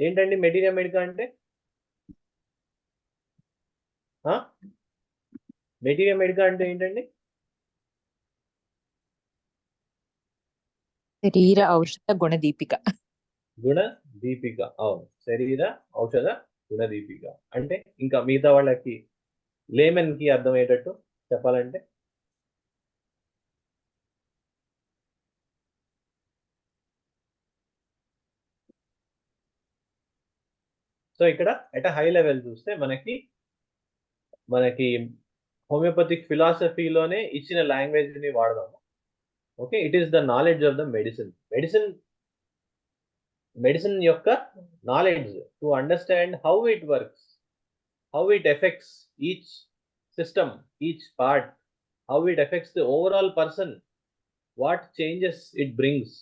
ఏంటండి? మెటీరియా మెడికా అంటే మెటీరియా మెడికా అంటే ఏంటండి? శరీర ఔషధ గుణదీపిక. గుణదీపిక, అవును, శరీర ఔషధ గుణదీపిక అంటే ఇంకా మిగతా వాళ్ళకి లేమన్ కి అర్థమయ్యేటట్టు చెప్పాలంటే సో ఇక్కడ ఎట్ హై లెవెల్ చూస్తే మనకి హోమియోపతిక్ ఫిలాసఫీలోనే ఇచ్చిన లాంగ్వేజ్ ని వాడదాము. Okay, it is the knowledge of the medicine యొక్క knowledge to understand how it works, how it affects each system, each part, how it affects the overall person, what changes it brings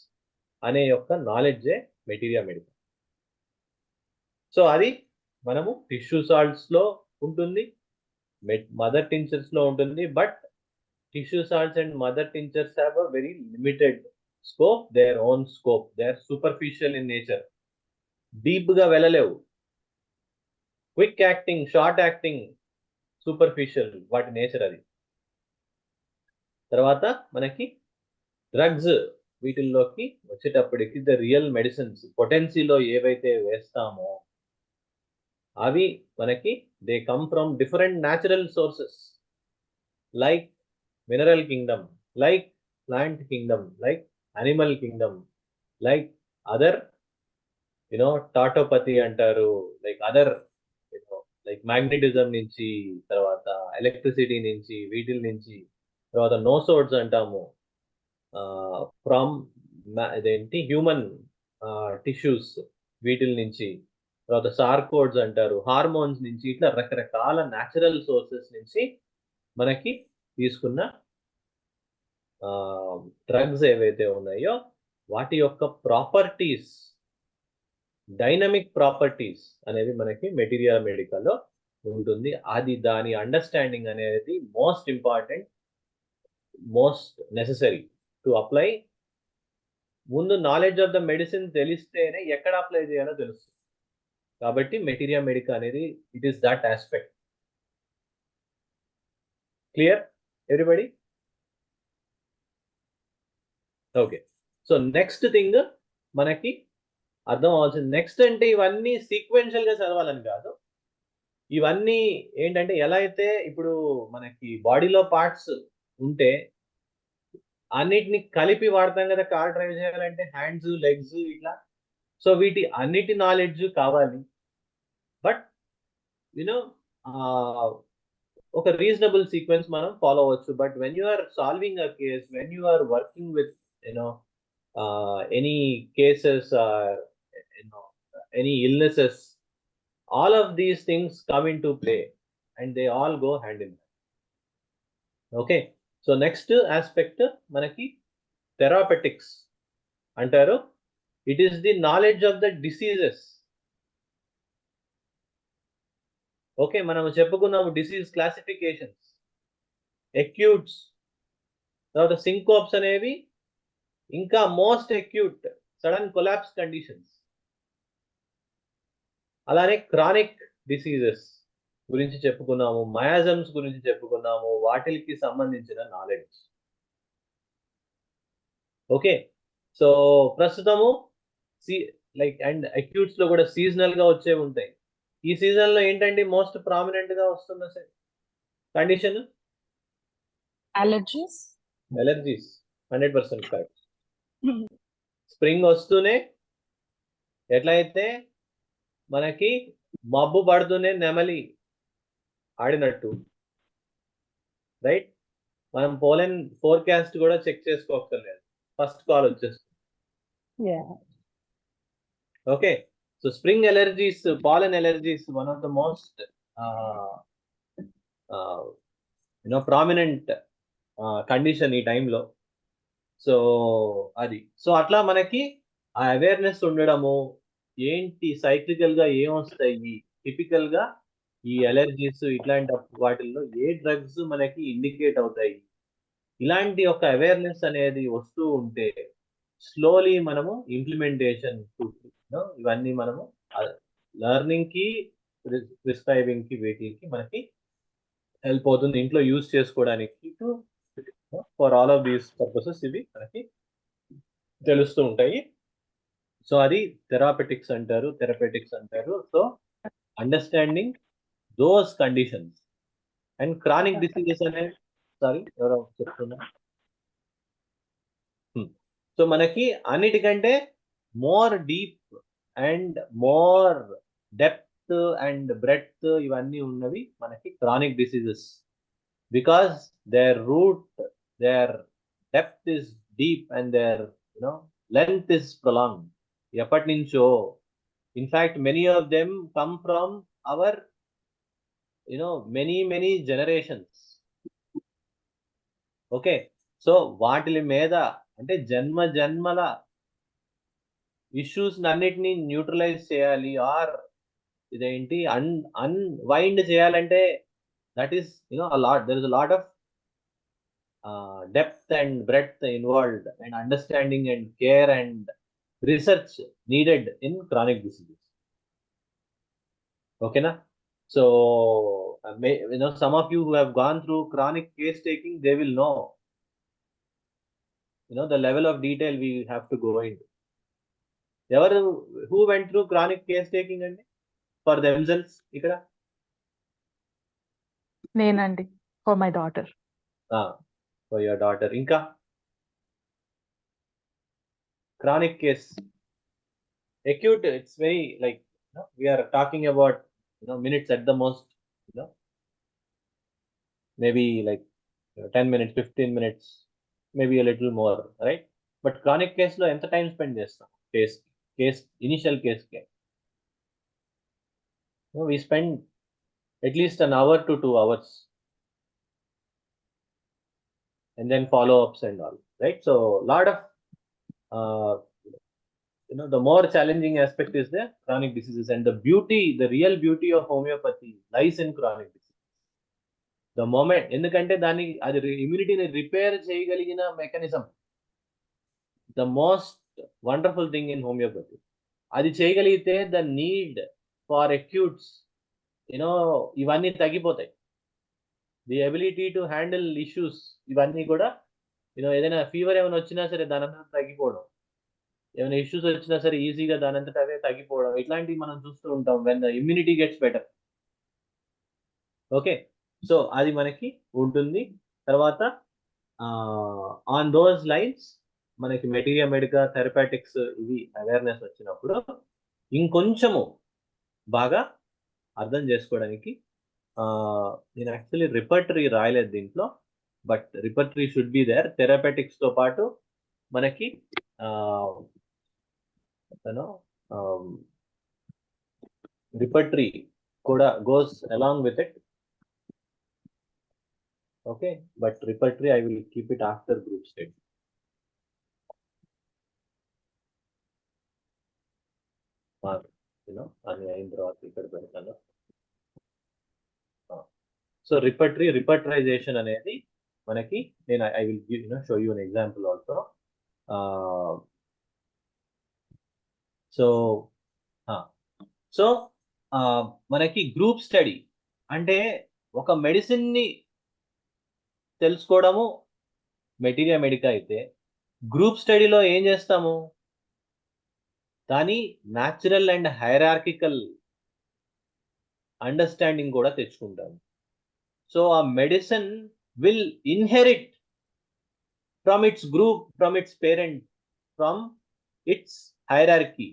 అనే యొక్క నాలెడ్జే materia medica. So అది మనము tissue salts లో ఉంటుంది, mother tinctures లో ఉంటుంది. But tissue salts and mother tinctures have a very limited scope, their own scope, they are superficial in nature, deep గా వెళ్ళలేవు. Quick acting, short acting, superficial వాటి nature అది. తర్వాత మనకి డ్రగ్స్ వీటిల్లోకి వచ్చేటప్పటికి ద రియల్ మెడిసిన్స్ పొటెన్సీలో ఏవైతే వేస్తామో అవి మనకి they come from different natural sources, like mineral kingdom, like plant kingdom, like animal kingdom, like other tautopathy అంటారు, లైక్ అదర్ లైక్ మ్యాగ్నెటిజం నుంచి, తర్వాత ఎలక్ట్రిసిటీ నుంచి, వీటిల్ నుంచి, తర్వాత నోసోడ్స్ అంటాము ఫ్రమ్ ఇదేంటి హ్యూమన్ టిష్యూస్ వీటిల్ నుంచి, తర్వాత సార్కోడ్స్ అంటారు హార్మోన్స్ నుంచి, ఇట్లా రకరకాల న్యాచురల్ సోర్సెస్ నుంచి మనకి తీసుకున్న డ్రగ్స్ ఏవైతే ఉన్నాయో వాటి యొక్క ప్రాపర్టీస్, డైనమిక్ ప్రాపర్టీస్ అనేవి మనకి మెటీరియా మెడికాలో ఉంటుంది. అది దాని అండర్స్టాండింగ్ అనేది most important, most necessary to apply. ముందు నాలెడ్జ్ ఆఫ్ ద మెడిసిన్ తెలిస్తేనే ఎక్కడ అప్లై చేయాలో తెలుస్తుంది. కాబట్టి మెటీరియా మెడికా అనేది it is that aspect. Clear everybody? Okay, so next thing మనకి అర్థం అవ్వాల్సింది. నెక్స్ట్ అంటే ఇవన్నీ సీక్వెన్షియల్ గా చదవాలని కాదు, ఇవన్నీ ఏంటంటే ఎలా అయితే ఇప్పుడు మనకి బాడీలో పార్ట్స్ ఉంటే అన్నిటిని కలిపి వాడతాం కదా, కార్ డ్రైవ్ చేయాలంటే హ్యాండ్స్ లెగ్స్ ఇట్లా. సో వీటి అన్నిటి నాలెడ్జ్ కావాలి. బట్ యూనో ఒక రీజనబుల్ సీక్వెన్స్ మనం ఫాలో అవ్వచ్చు. But when you are solving a case, when you are working with you know any cases or any illnesses, all of these things come into play and they all go hand in hand. Okay, so next aspect manaki therapeutics antaru. It is the knowledge of the diseases. Okay, మనం చెప్పుకున్నాము disease classifications, అక్యూట్స్, తర్వాత సింకోప్స్ అనేవి, ఇంకా most acute sudden collapse conditions, అలానే chronic diseases గురించి చెప్పుకున్నాము, మయాజమ్స్ గురించి చెప్పుకున్నాము, వాటికి సంబంధించిన నాలెడ్జ్. ఓకే, సో ప్రస్తుతము లైక్ అండ్ అక్యూట్స్ లో కూడా సీజనల్ గా వచ్చే ఉంటాయి. ఈ సీజన్ లో ఏంటంటే మోస్ట్ ప్రామినెంట్ గా వస్తున్న కండిషన్ అలర్జీస్. 100% కరెక్ట్. స్ప్రింగ్ వస్తూనే ఎట్లయితే మనకి మబ్బు పడుతూనే నెమలి ఆడినట్టు, రైట్, మనం పోలెన్ ఫోర్కాస్ట్ కూడా చెక్ చేసుకోక్కర్లేదు, ఫస్ట్ కాల్ వచ్చేస్తుంది. Okay, so spring allergies, pollen allergies one of the most prominent condition ఈ టైంలో. సో అది, సో అట్లా మనకి ఆ అవేర్నెస్ ఉండడము, ఏంటి సైక్లికల్ గా ఏమొస్తాయి, టిపికల్ గా ఈ అలర్జీస్ ఇట్లాంటి వాటిల్లో ఏ డ్రగ్స్ మనకి ఇండికేట్ అవుతాయి, ఇలాంటి ఒక అవేర్నెస్ అనేది వస్తూ ఉంటే స్లోలీ మనము ఇంప్లిమెంటేషన్ ఇవన్నీ మనము లెర్నింగ్ కి, ప్రిస్క్రైబింగ్ కి, వీటికి మనకి హెల్ప్ అవుతుంది ఇంట్లో యూజ్ చేసుకోవడానికి. For all of these purposes ఇవి మనకి తెలుస్తూ ఉంటాయి. సో అది థెరపెటిక్స్ అంటారు. So understanding those conditions and chronic diseases అనే, సారీ ఎవరో చెప్తున్నా. సో మనకి అన్నిటికంటే more deep and more depth and breadth ఇవన్నీ ఉన్నవి మనకి chronic diseases, because their root, their depth is deep and their length is prolonged. ఎప్పటి నుంచో, in fact many of them come from our many generations. Okay, so వాటి మీద అంటే జన్మల issues అన్నిటిని న్యూట్రలైజ్ చేయాలి, ఆర్ ఇదేంటి అన్వైండ్ చేయాలంటే that is there is a lot of depth and breadth involved and understanding and care and research needed in chronic diseases. Okay na? So some of you who have gone through chronic case taking, they will know the level of detail we have to go into. Who went through chronic case taking and for themselves ikkada? నేనండి, for my daughter. For your daughter. Inka chronic case, acute, it's very like we are talking about minutes at the most, maybe like 10 minutes, 15 minutes, maybe a little more, right? But chronic case lo enta time spend chestam case initial case ke we spend at least an hour to 2 hours, and then follow-ups and all, right? So lot of the more challenging aspect is the chronic diseases, and the real beauty of homeopathy lies in chronic disease. The moment ఎందుకంటే దాన్ని అది ఇమ్యూనిటీని repair చేయగలిగిన mechanism, the most wonderful thing in homeopathy. అది చేయగలిగితే the need far అక్యూట్స్ ఇవన్నీ తగ్గిపోతాయి. The ability to handle issues ఇవన్నీ కూడా ఏదైనా ఫీవర్ ఏమైనా వచ్చినా సరే దాని అంతా తగ్గిపోవడం, ఏమైనా ఇష్యూస్ వచ్చినా సరే ఈజీగా దాని అంతటా అవే తగ్గిపోవడం, ఇట్లాంటివి మనం చూస్తూ ఉంటాం when the immunity gets better. Okay, so అది మనకి ఉంటుంది. తర్వాత ఆన్ దోస్ లైన్స్ మనకి మెటీరియా మెడికా థెరపాటిక్స్ ఇవి అవేర్నెస్ వచ్చినప్పుడు ఇంకొంచెము బాగా అర్థం చేసుకోవడానికి నేను యాక్చువల్లీ రిపర్టరీ రాయలేదు దీంట్లో, but repertory should be there. Therapeutics తో పాటు మనకి రిపర్టరీ కూడా goes along with it. Okay, but repertory I will keep it after group study. అని అయిన తర్వాత ఇక్కడ పెడతాను. సో రిపర్టరైజేషన్ అనేది మనకి నేను I will show you an example also. So మనకి గ్రూప్ స్టడీ అంటే ఒక మెడిసిన్ ని తెలుసుకోవడము మెటీరియా మెడికా అయితే, గ్రూప్ స్టడీలో ఏం చేస్తాము, దాని న్యాచురల్ అండ్ హైరార్కికల్ అండర్స్టాండింగ్ కూడా తెచ్చుకుంటాము. సో ఆ medicine will inherit from it's group, from it's parent, from it's hierarchy.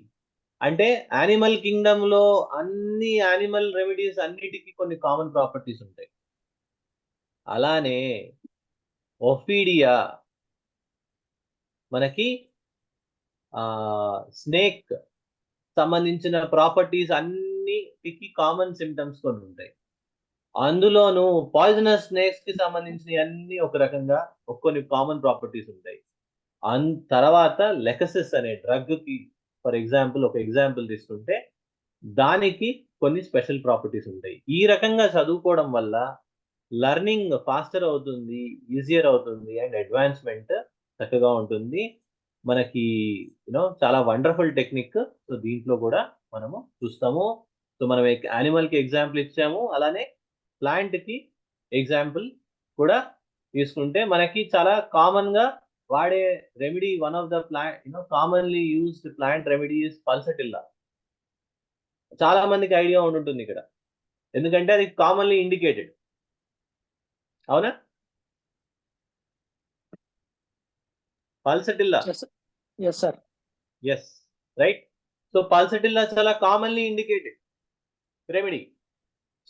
అంటే యానిమల్ కింగ్డమ్ లో అన్ని యానిమల్ రెమెడీస్ అన్నిటికీ కొన్ని కామన్ ప్రాపర్టీస్ ఉంటాయి. అలానే ఒఫీడియా మనకి స్నేక్ సంబంధించిన ప్రాపర్టీస్ అన్నిటికీ కామన్ సిమ్టమ్స్ కొన్ని ఉంటాయి. అందులోనూ పాయిజనస్ స్నేక్స్ కి సంబంధించిన అన్ని ఒక రకంగా కొన్ని కామన్ ప్రాపర్టీస్ ఉంటాయి. తర్వాత లెకసిస్ అనే డ్రగ్ కి ఫర్ ఎగ్జాంపుల్ ఒక ఎగ్జాంపుల్ తీసుకుంటే దానికి కొన్ని స్పెషల్ ప్రాపర్టీస్ ఉంటాయి. ఈ రకంగా చదువుకోవడం వల్ల లెర్నింగ్ ఫాస్టర్ అవుతుంది, ఈజియర్ అవుతుంది, అండ్ అడ్వాన్స్మెంట్ చక్కగా ఉంటుంది. మనకి చాలా వండర్ఫుల్ టెక్నిక్. సో దీంట్లో కూడా మనము చూస్తాము. సో మనం యానిమల్ కి ఎగ్జాంపుల్ ఇచ్చాము, అలానే ప్లాంట్ కి ఎగ్జాంపుల్ కూడా తీసుకుంటే మనకి చాలా కామన్ గా వాడే remedy, one of the commonly used plant remedy is pulsatilla. చాలా మందికి ఐడియా ఉంటుంది ఇక్కడ, ఎందుకంటే అది కామన్లీ ఇండికేటెడ్. అవునా? Pulsatilla. yes sir. Yes, right. So pulsatilla చాలా కామన్లీ ఇండికేటెడ్ రెమెడీ.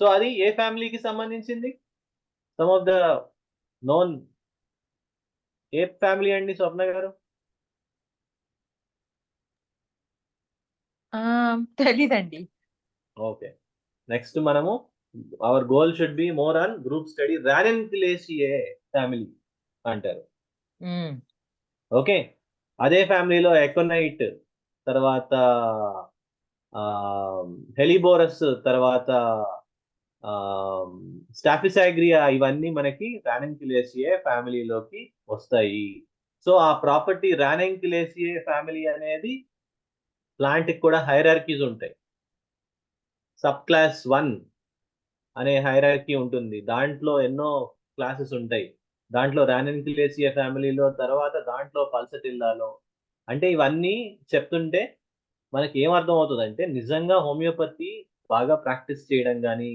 సో అది ఏ ఫ్యామిలీకి సంబంధించింది? సమ్ ఆఫ్ ద నోన్ ఏ ఫ్యామిలీ అండి స్వప్న గారు? తెలీదండి. ఓకే, నెక్స్ట్ మనము our goal should be more on group study. Ranunculaceae family అంటారు. ఓకే, అదే ఫ్యామిలీలో ఎకోనైట్, తర్వాత హెలిబోరస్, తర్వాత స్టాఫిసాగ్రియా, ఇవన్నీ మనకి రానెన్కిలేసియే ఫ్యామిలీలోకి వస్తాయి. సో ఆ ప్రాపర్టీ రానెన్కిలేసియే ఫ్యామిలీ అనేది ప్లాంట్ కి కూడా హైరార్కీస్ ఉంటాయి. సబ్ క్లాస్ 1 అనే హైరార్కీ ఉంటుంది, దాంట్లో ఎన్నో క్లాసెస్ ఉంటాయి. దాంట్లో రానెన్కిలేసియే ఫ్యామిలీలో, తర్వాత దాంట్లో పల్సటిల్లాలో. అంటే ఇవన్నీ చెప్తుంటే మనకి ఏమర్థం అవుతుందంటే నిజంగా హోమియోపతి బాగా ప్రాక్టీస్ చేయడం కానీ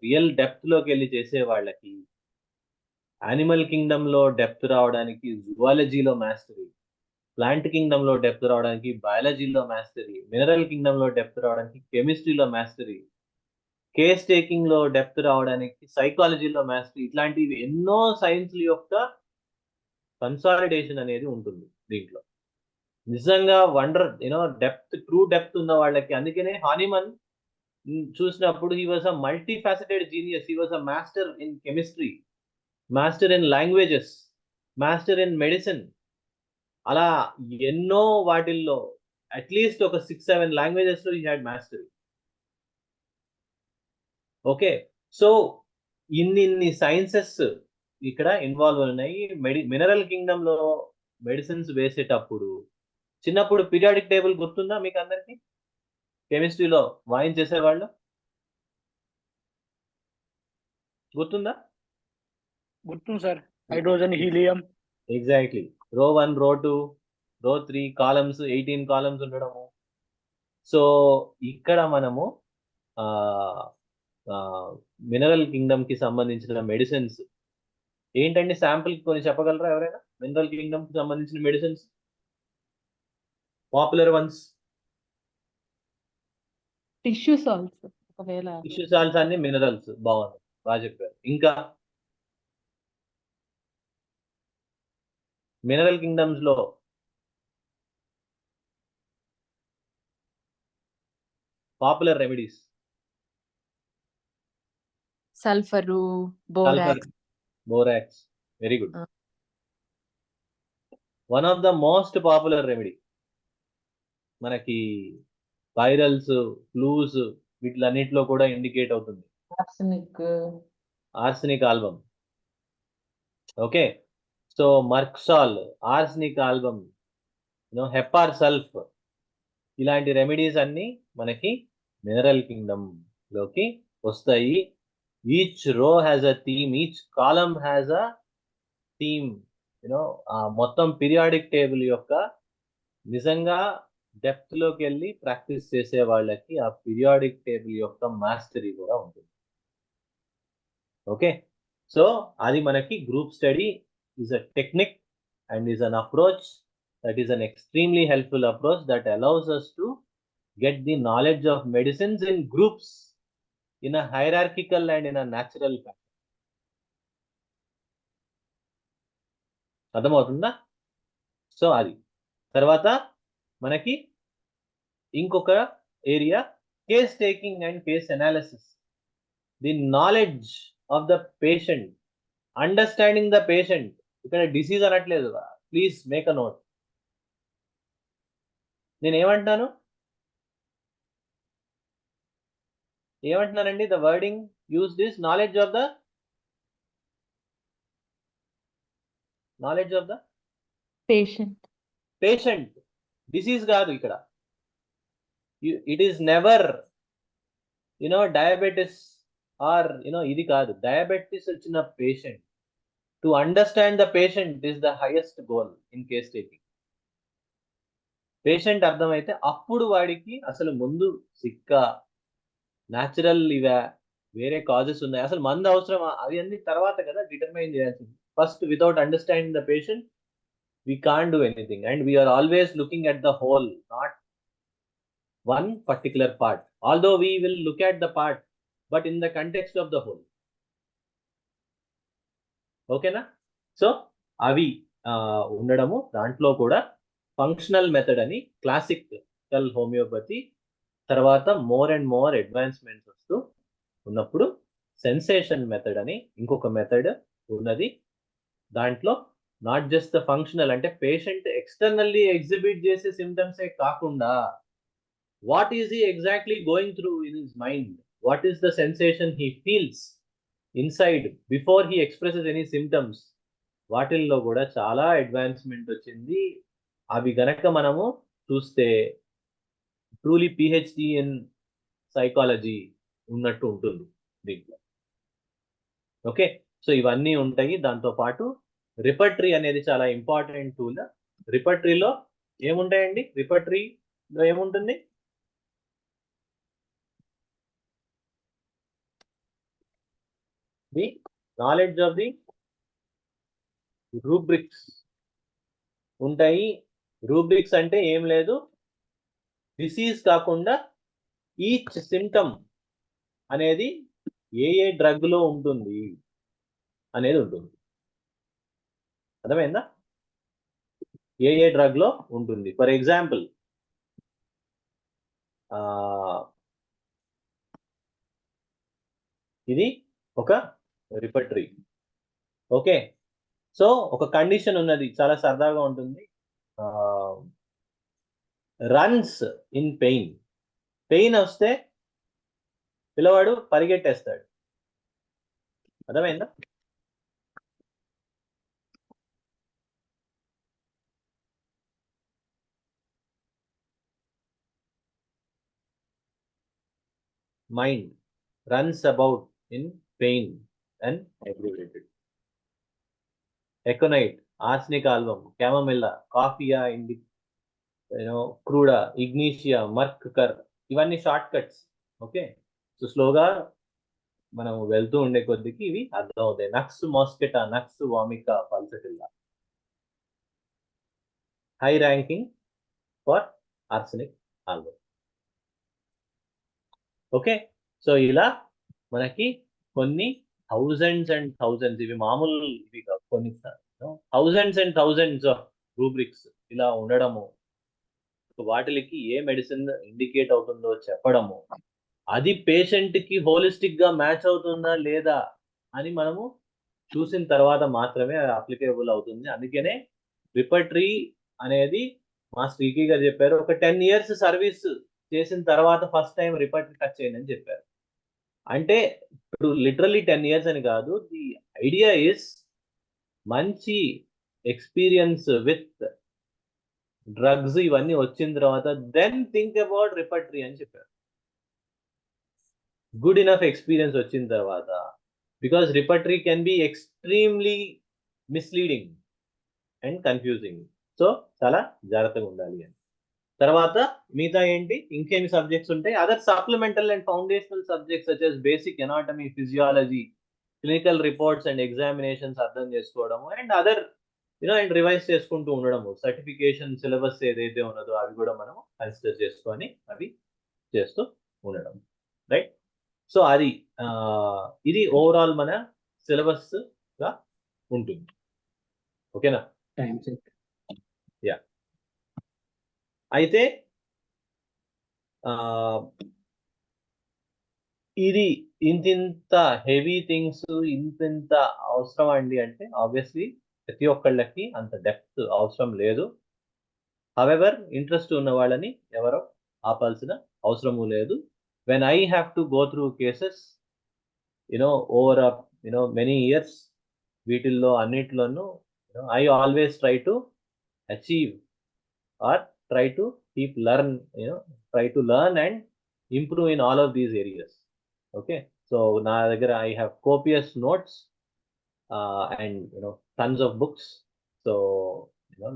రియల్ డెప్త్ లోకి వెళ్ళి చేసే వాళ్ళకి యానిమల్ కింగ్డమ్ లో డెప్త్ రావడానికి జువాలజీలో మాస్టరీ, ప్లాంట్ కింగ్డమ్ లో డెప్త్ రావడానికి బయాలజీలో మాస్టరీ, మినరల్ కింగ్డమ్ లో డెప్త్ రావడానికి కెమిస్ట్రీలో మాస్టరీ, కేస్ టేకింగ్ లో డెప్త్ రావడానికి సైకాలజీలో మాస్టరీ, ఇట్లాంటివి ఎన్నో సైన్స్ యొక్క కన్సాలిడేషన్ అనేది ఉంటుంది దీంట్లో. నిజంగా వండర్ డెప్త్, ట్రూ డెప్త్ ఉన్న వాళ్ళకి. అందుకనే హానిమన్ చూసినప్పుడు he was a multi faceted genius. He was a master in chemistry, master in languages, master in medicine. అలా ఎన్నో వాటిల్లో అట్లీస్ట్ ఒక 6-7 లాంగ్వేజెస్ లో he had mastery. Okay, so ఇన్ని సైన్సెస్ ఇక్కడ ఇన్వాల్వ్ ఉన్నాయి. మినరల్ కింగ్డమ్ లో మెడిసిన్స్ వేసేటప్పుడు చిన్నప్పుడు పీరియాడిక్ టేబుల్ గుర్తుందా మీకు అందరికి? కెమిస్ట్రీలో వాయించేసేవాళ్ళు, గుర్తుందా? గుర్తుంది సార్. Hydrogen, helium. ఎగ్జాక్ట్లీ. రో 1, రో 2, రో 3 కాలమ్స్ 18 కాలమ్స్ ఉండడము. సో ఇక్కడ మనము మినరల్ కింగ్డమ్ కి సంబంధించిన మెడిసిన్స్ ఏంటండి, శాంపుల్ కొన్ని చెప్పగలరా ఎవరైనా? మినరల్ కింగ్డమ్ కి సంబంధించిన medicines popular ones. Tissue salts ఒకవేళ. టిష్యూ సాల్ట్స్ అన్ని మినరల్స్. బాగుంది, బాగా చెప్పారు. ఇంకా మినరల్ కింగ్డమ్స్ లో popular remedies. Sulphur, sulphur, borax. Borax, very good. One of the most popular remedy మనకి వైరల్స్, ఫ్లూస్ వీటిలన్నిటిలో కూడా ఇండికేట్ అవుతుంది arsenic album. Okay, so merc sol, arsenic album, hepar sulph, ఇలాంటి రెమెడీస్ అన్ని మనకి మినరల్ కింగ్డమ్ లోకి వస్తాయి. Each row has a theme, each column has a theme. మొత్తం పీరియాడిక్ టేబుల్ యొక్క నిజంగా డెప్త్ లోకి వెళ్ళి ప్రాక్టీస్ చేసే వాళ్ళకి ఆ పీరియాడిక్ టేబుల్ యొక్క మాస్టరీ కూడా ఉంటుంది. ఓకే, సో అది మనకి group study is a technique and is an approach that is an extremely helpful approach that allows us to get the knowledge of medicines in groups in a hierarchical and in a natural fashion. అర్థమవుతుందా? సో అది తర్వాత మనకి ఇంకొక area case taking and case analysis. The knowledge of the patient, understanding the patient. ఇక్కడ disease అనట్లేదు, please make a note. నేను ఏమంటున్నానండి? The wording used is knowledge of the patient, disease కాదు ఇక్కడ. It is never diabetes or ఇది కాదు. Diabetes వచ్చిన patient, to understand the patient is the highest goal in case taking. Patient అర్థమైతే అప్పుడు వాడికి అసలు ముందు సిక్కా, న్యాచురల్ ఇవా, వేరే కాజెస్ ఉన్నాయి, అసలు మందు అవసరమా, అవి అన్ని తర్వాత కదా డిటర్మైన్ చేయాల్సింది. First without understanding the patient we can't do anything, and we are always looking at the whole, not one particular part, although we will look at the part but in the context of the whole. Okay na? So avi ఉండడము. దాంట్లో కూడా functional method అని classical homeopathy తర్వాత more and more advancements వస్తూ ఉన్నప్పుడు sensation method అని ఇంకొక method ఉన్నది. దాంట్లో నాట్ జస్ట్ ద ఫంక్షనల్, అంటే పేషెంట్ ఎక్స్టర్నల్లీ ఎగ్జిబిట్ చేసే సిమ్టమ్సే కాకుండా what is he exactly going through in his mind, what is the sensation he feels inside before he expresses any symptoms, వాటిల్లో కూడా చాలా అడ్వాన్స్మెంట్ వచ్చింది. అవి గనక మనము చూస్తే ట్రూలీ పిహెచ్డి ఇన్ సైకాలజీ ఉన్నట్టు ఉంటుంది దీంట్లో. ఓకే, సో ఇవన్నీ ఉంటాయి. దాంతో పాటు రిపర్టరీ అనేది చాలా ఇంపార్టెంట్ టూల్. రిపర్టరీలో ఏముంటాయండి? రిపర్టరీలో ఏముంటుంది? The knowledge of the rubrics ఉంటాయి. రూబ్రిక్స్ అంటే ఏం లేదు, డిసీజ్ కాకుండా ఈచ్ సిమ్టమ్ అనేది ఏ డ్రగ్ లో ఉంటుంది అనేది ఉంటుంది. అర్థమైందా? ఏ డ్రగ్ లో ఉంటుంది. ఫర్ ఎగ్జాంపుల్ ఇది ఒక రిపర్టరీ. ఓకే, సో ఒక కండిషన్ ఉన్నది, చాలా సరదాగా ఉంటుంది. Runs in pain. పెయిన్ వస్తే పిల్లవాడు పరిగెట్టేస్తాడు. అర్థమైందా? Mind runs about in pain and aggravated. Aconite, arsenic album, chamomilla, coffea cruda, ignatia, merc, cor, ఇవన్నీ షార్ట్ కట్స్. ఓకే, సో స్లోగా మనం వెళ్తూ ఉండే కొద్దికి ఇవి అర్థం అవుతాయి. Nux moschata, nux vomica, pulsatilla. High ranking for arsenic album. Okay, so ఇలా మనకి కొన్ని థౌజండ్స్ అండ్ థౌజండ్స్, ఇవి మామూలు ఇవి కాదు, కొన్ని thousands and thousands of rubrics ఇలా ఉండడము, వాటికి ఏ మెడిసిన్ ఇండికేట్ అవుతుందో చెప్పడము, అది పేషెంట్ కి హోలిస్టిక్ గా మ్యాచ్ అవుతుందా లేదా అని మనము చూసిన తర్వాత మాత్రమే అది అప్లికేబుల్ అవుతుంది. అందుకనే రిపర్టరీ అనేది మా శ్రీకి గారు చెప్పారు, ఒక 10 years సర్వీస్ చేసిన తర్వాత ఫస్ట్ టైం రిపర్టరీ టచ్ చేయండి అని చెప్పారు. అంటే ఇప్పుడు లిటరల్లీ 10 years అని కాదు, ది ఐడియా ఇస్ మంచి ఎక్స్పీరియన్స్ విత్ డ్రగ్స్ ఇవన్నీ వచ్చిన తర్వాత దెన్ థింక్ అబౌట్ రిపర్టరీ అని చెప్పారు. గుడ్ ఇనఫ్ ఎక్స్పీరియన్స్ వచ్చిన తర్వాత, because repertory can be extremely misleading and confusing. So చాలా జాగ్రత్తగా ఉండాలి అని. తర్వాత మిగతా ఏంటి, ఇంకేమి సబ్జెక్ట్స్ ఉంటాయి, other supplemental and foundational subjects such as basic anatomy, physiology, clinical reports and examinations అర్థం చేసుకోవడము, అండ్ అదర్ అండ్ రివైజ్ చేసుకుంటూ ఉండడము. సర్టిఫికేషన్ సిలబస్ ఏదైతే ఉన్నదో అవి కూడా మనం కన్సిడర్ చేసుకొని అవి చేస్తూ ఉండడం. రైట్, సో అది ఇది ఓవరాల్ మన సిలబస్ గా ఉంటుంది. ఓకేనా? యా, అయితే ఇది ఇంత హెవీ థింగ్స్ ఇంత అవసరం అండి అంటే ఆబ్వియస్లీ ప్రతి ఒక్కళ్ళకి అంత డెప్త్ అవసరం లేదు. హవెవర్ ఇంట్రెస్ట్ ఉన్న వాళ్ళని ఎవరో ఆపాల్సిన అవసరము లేదు. When I have to go through cases over many years, వీటిల్లో అన్నిటిలోనూ I always try to achieve or try to try to learn and improve in all of these areas. Okay, so na dagara I have copious notes and tons of books. So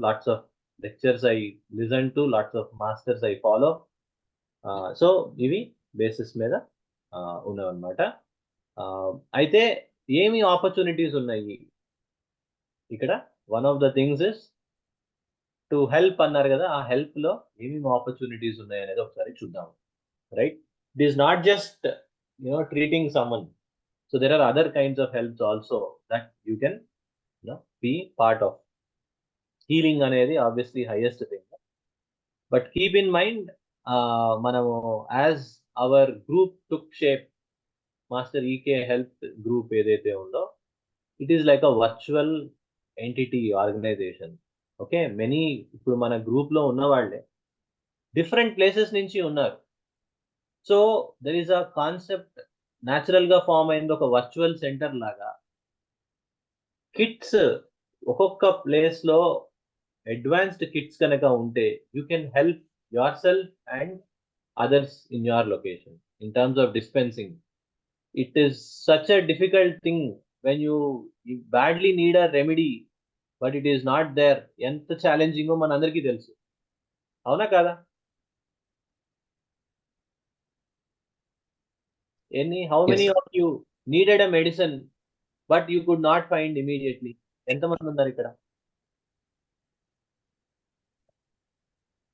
lots of lectures I listen to, lots of masters I follow. So ivi basis మీద ఉన్నవన్నమాట. అయితే ఏమి opportunities ఉన్నాయి ఇక్కడ? One of the things is to help అన్నారు కదా, ఆ help లో ఏమేమి ఆపర్చునిటీస్ ఉన్నాయి అనేది ఒకసారి చూద్దాం. Right, it is not just treating someone. So there are other kinds of helps also that you can be part of. Healing అనేది obviously highest thing, but keep in mind మనము as our group took shape, master EK health group ఏదైతే ఉందో, it is like a virtual entity organization. Okay, many ఇప్పుడు మన group లో ఉన్న వాళ్ళే different places నుంచి ఉన్నారు. So there is a concept natural గా ఫామ్ అయింది, ఒక వర్చువల్ సెంటర్ లాగా. కిట్స్ ఒక్కొక్క ప్లేస్ లో అడ్వాన్స్డ్ కిట్స్ కనుక ఉంటే you can help yourself and others in your location in terms of dispensing. It is such a difficult thing when you badly need a remedy but it is not there. ఎంత ఛాలెంజింగో మన అందరికీ తెలుసు, అవునా కాదా? How many of you needed a medicine but you could not find immediately? ఎంతమంది ఉన్నారు ఇక్కడ?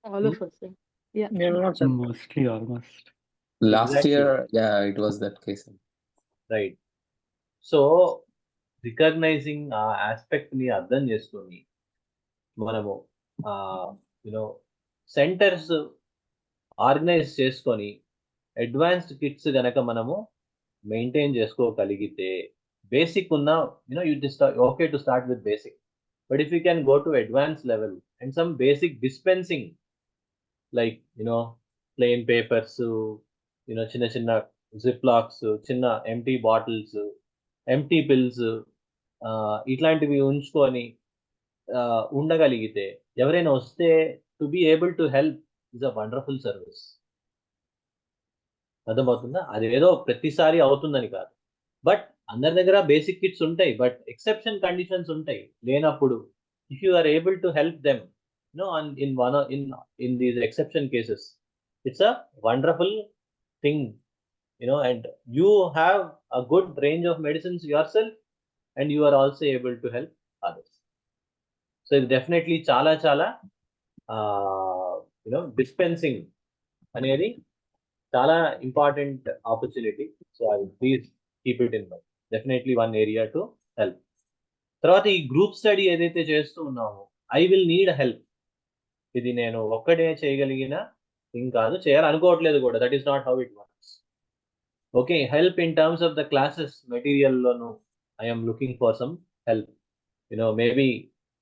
All of us. Yeah. Mostly, almost. Last year, yeah, it was that case. Right, so recognising ఆ ఆస్పెక్ట్ ని అర్థం చేసుకొని మనము సెంటర్స్ ఆర్గనైజ్ చేసుకొని advanced kits గనక మనము మెయింటైన్ చేసుకోగలిగితే, బేసిక్ ఉన్న okay to start with basic, but if you can go to advance level and some basic dispensing like plain papers, చిన్న చిన్న జిప్ లాక్స్, చిన్న ఎంటీ బాటిల్స్, ఎంటీ పిల్స్, ఇట్లాంటివి ఉంచుకొని ఉండగలిగితే, ఎవరైనా వస్తే to be able to help is a wonderful service. అర్థమవుతుందా? అదేదో ప్రతిసారి అవుతుందని కాదు, బట్ అందరి దగ్గర బేసిక్ కిట్స్ ఉంటాయి, బట్ ఎక్సెప్షన్ కండిషన్స్ ఉంటాయి. లేనప్పుడు if you are able to help them in these exception cases, it's a wonderful thing, and you have a good range of medicines yourself, and you are also able to help others. So it's definitely చాలా dispensing అనేది చాలా important opportunity. So I will please keep it in mind. Definitely one area to help. తర్వాత ఈ group study ఏదైతే చేస్తూ ఉన్నామో, I will need help. ఇది నేను ఒక్కడే చేయగలిగిన థింగ్ కాదు, చేయాలనుకోవట్లేదు కూడా. That is not how it works. Okay, help in terms of the classes మెటీరియల్లోను I'm looking for some help. Maybe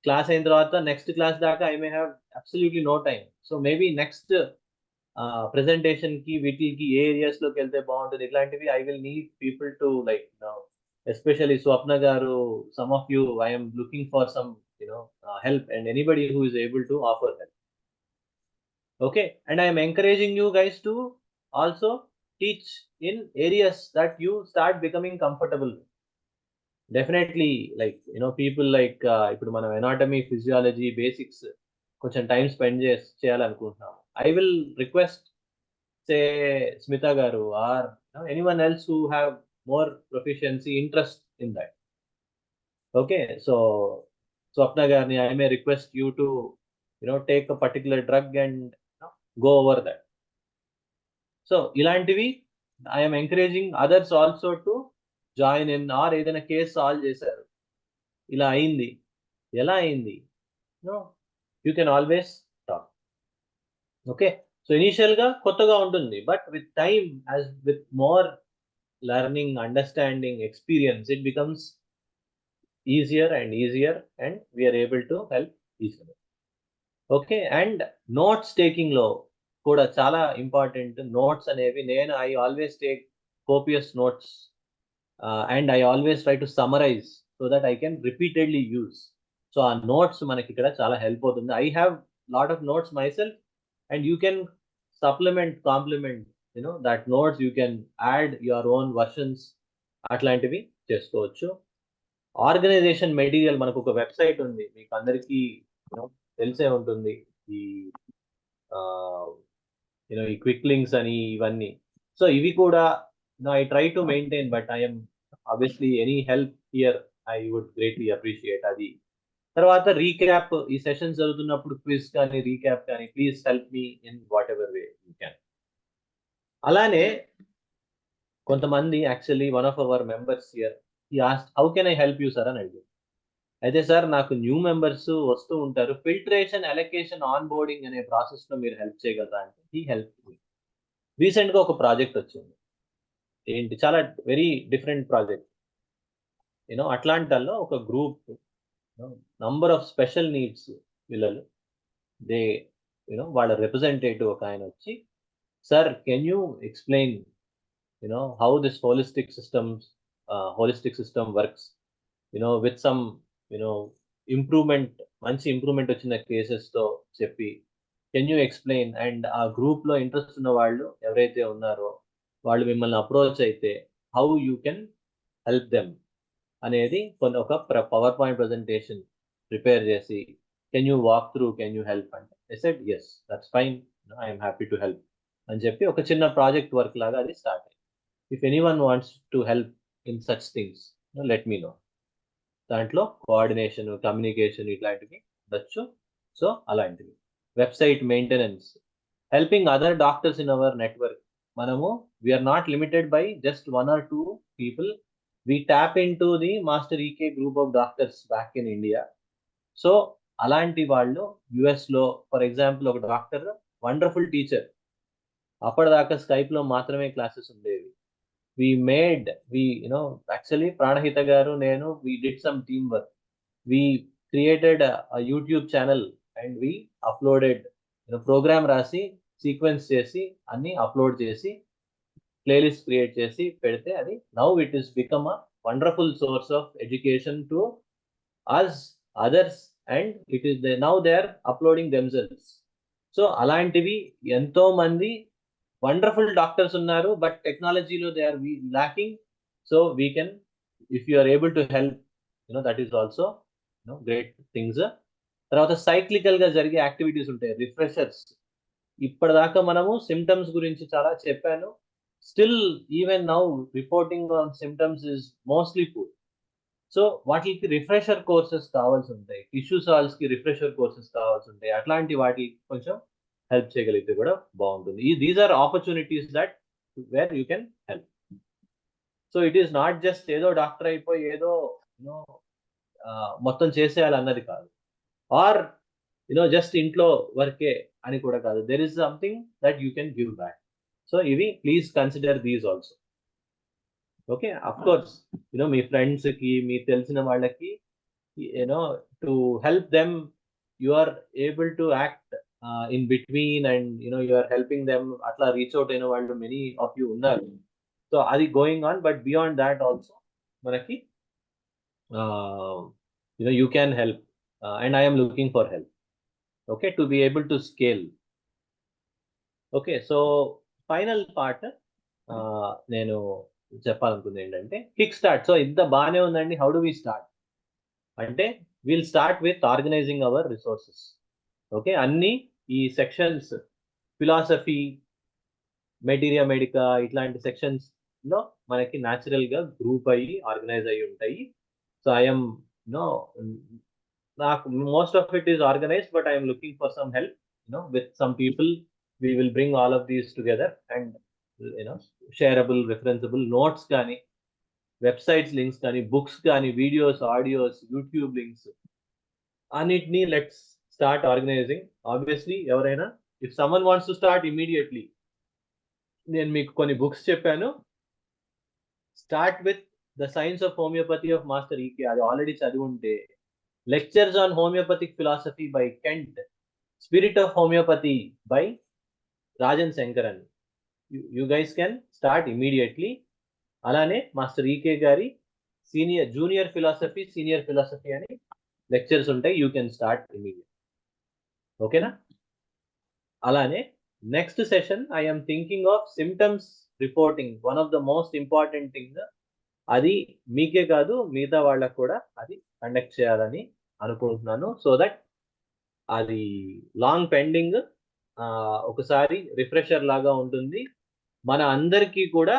class అయిన తర్వాత నెక్స్ట్ క్లాస్ దాకా I may have absolutely no time. So maybe next ప్రెజెంటేషన్కి వీటికి ఏ ఏరియాస్లోకి వెళ్తే బాగుంటుంది, ఇట్లాంటివి I will need people to like especially Swapna garu, some of you, I am looking for some help, and anybody who is able to offer help. Okay, and I am encouraging you guys to also teach in areas that you start becoming comfortable with. Definitely, like people like ఇప్పుడు మనం anatomy, physiology, basics కొంచెం time spend చేయాలనుకుంటున్నాం. I will request, say, Smita garu or anyone else who have more proficiency, interest in that. Okay, so Swapna garni, I may request you to take a particular drug and go over that. So ilantivi I am encouraging others also to join in, or edaina case solve chesaru, ila ayindi, ela ayindi, you can always talk. Okay, so initial ga kottaga untundi, but with time, as with more learning, understanding, experience, it becomes easier and easier, and we are able to help each other. Okay, and notes taking lo kuda chala important. Notes anevi I always take copious notes, and I always try to summarize so that I can repeatedly use. So our notes manaki ikkada chala help avutundi. I have lot of notes myself, and you can supplement, complement that notes. You can add your own versions, atlantivi chesukochu. Organisation material మనకు ఒక website ఉంది, మీకు అందరికీ తెలిసే ఉంటుంది. ఈ quick links అని ఇవన్నీ. సో ఇవి కూడా I try to maintain, but I'm obviously any help here I would greatly appreciate అది. తర్వాత రీక్యాప్, ఈ సెషన్స్ జరుగుతున్నప్పుడు క్విజ్ కానీ రీక్యాప్ కానీ, please help me in what ever way you can. అలానే కొంతమంది, actually one of hour members here, he asked, how can I help you sir అని అడిగారు. అయితే సార్, నాకు న్యూ మెంబర్స్ వస్తూ ఉంటారు, ఫిల్టరేషన్, అలొకేషన్, ఆన్ బోర్డింగ్ అనే ప్రాసెస్లో మీరు హెల్ప్ చేయగలరా అంటే హీ హెల్ప్ మీ. రీసెంట్గా ఒక ప్రాజెక్ట్ వచ్చింది, ఏంటి, చాలా వెరీ డిఫరెంట్ ప్రాజెక్ట్. అట్లాంటాలో ఒక group, number of special needs పిల్లలు, దే వాళ్ళ రిప్రజెంటేటివ్ ఒక ఆయన వచ్చి, sir can you explain how this holistic system works, with some improvement, మంచి ఇంప్రూవ్మెంట్ వచ్చిన కేసెస్తో చెప్పి, కెన్ యూ ఎక్స్ప్లెయిన్. అండ్ ఆ గ్రూప్లో ఇంట్రెస్ట్ ఉన్న వాళ్ళు ఎవరైతే ఉన్నారో వాళ్ళు మిమ్మల్ని అప్రోచ్ అయితే how you can help them అనేది ఒక పవర్ పాయింట్ ప్రజెంటేషన్ ప్రిపేర్ చేసి, can you walk through, can you help అంటే I said yes, that's fine, I'm happy to help అని చెప్పి ఒక చిన్న ప్రాజెక్ట్ వర్క్ లాగా అది స్టార్ట్ అయింది. If anyone wants to help in such things, let me know. దాంట్లో కోఆర్డినేషన్, కమ్యూనికేషన్ ఇట్లాంటివి ఉండొచ్చు. సో అలాంటివి, website maintenance, helping other doctors in our network. మనము we're not limited by just 1 or 2 people. We tap into the Master EK group of doctors back in India. So అలాంటి వాళ్ళు యుఎస్లో, for example, ఒక doctor, wonderful teacher, అప్పటిదాకా స్కైప్లో మాత్రమే classes ఉండేవి. Actually Pranahita garu, nenu, we did some teamwork. We created a YouTube channel and we uploaded program rasi, sequence chesi, anni upload chesi, playlist create chesi pedte adi. Now it has become a wonderful source of education to us, others, and it is now they are uploading themselves. So alantivi ento mandi wonderful doctors unnaru, but technologylo they are lacking. So we can, if you are able to help, that is also great things. తర్వాత cyclical గా జరిగే activities ఉంటాయి, refreshers. ఇప్పటిదాకా మనము symptoms గురించి చాలా చెప్పాను. Still even now reporting on symptoms is mostly poor. So వాటికి రిఫ్రెషర్ కోర్సెస్ కావాల్సి ఉంటాయి, టిష్యూ సాల్వ్స్ కి రిఫ్రెషర్ కోర్సెస్ కావాల్సి ఉంటాయి. అట్లాంటి వాటి కొంచెం హెల్ప్ చేయగలిగితే కూడా బాగుంటుంది. These are opportunities that where you can help. So it is not just ఏదో డాక్టర్ అయిపోయి ఏదో యూనో మొత్తం చేసేయాలి అన్నది కాదు, ఆర్ జస్ట్ ఇంట్లో వర్కే అని కూడా కాదు. There is something that you can give back. So ఇవి please consider these also. Okay, of course మీ ఫ్రెండ్స్ కి, మీ తెలిసిన వాళ్ళకి to help them, you are able to act in between and you are helping them. అట్లా reach out అయిన వాళ్ళు many of you ఉన్నారు. సో అది going on. But beyond that also మనకి you can help, and I am looking for help, okay, to be able to scale. Okay, so final part నేను చెప్పాలనుకుంది ఏంటంటే kick start. So ఇంత బాగానే ఉందండి. How do we start అంటే will start with organising our resources. Okay, అన్ని ఈ sections, philosophy, materia medica, ఇట్లాంటి sections లో మనకి న్యాచురల్ గా గ్రూప్ అయ్యి ఆర్గనైజ్ అయ్యి ఉంటాయి. సో ఐఎమ్ నాకు most of it is organized, but I am looking for some help with some people. We will bring all of these together and shareable, referenceable notes కానీ, websites links కానీ, books కానీ, videos, audios, YouTube links అన్నిటినీ let's start organising. Obviously ఎవరైనా if someone wants to start immediately, నేను మీకు కొన్ని books చెప్పాను. Start with the science of homeopathy of master EK, అది ఆల్రెడీ చదివి ఉంటే. Lectures on Homeopathic Philosophy by Kent, Spirit of Homeopathy by Rajan Sankaran. You guys can start immediately. Alane Master EK Gari Junior Philosophy, Senior Philosophy ani lectures untai, you can start immediately. Okay na? Alane next session I am thinking of symptoms reporting, one of the most important things. అది మీకే కాదు మిగతా వాళ్ళకు కూడా అది conduct చేయాలని అనుకుంటున్నాను. So that అది లాంగ్ పెండింగ్ ఒకసారి రిఫ్రెషర్ లాగా ఉంటుంది. మన అందరికీ కూడా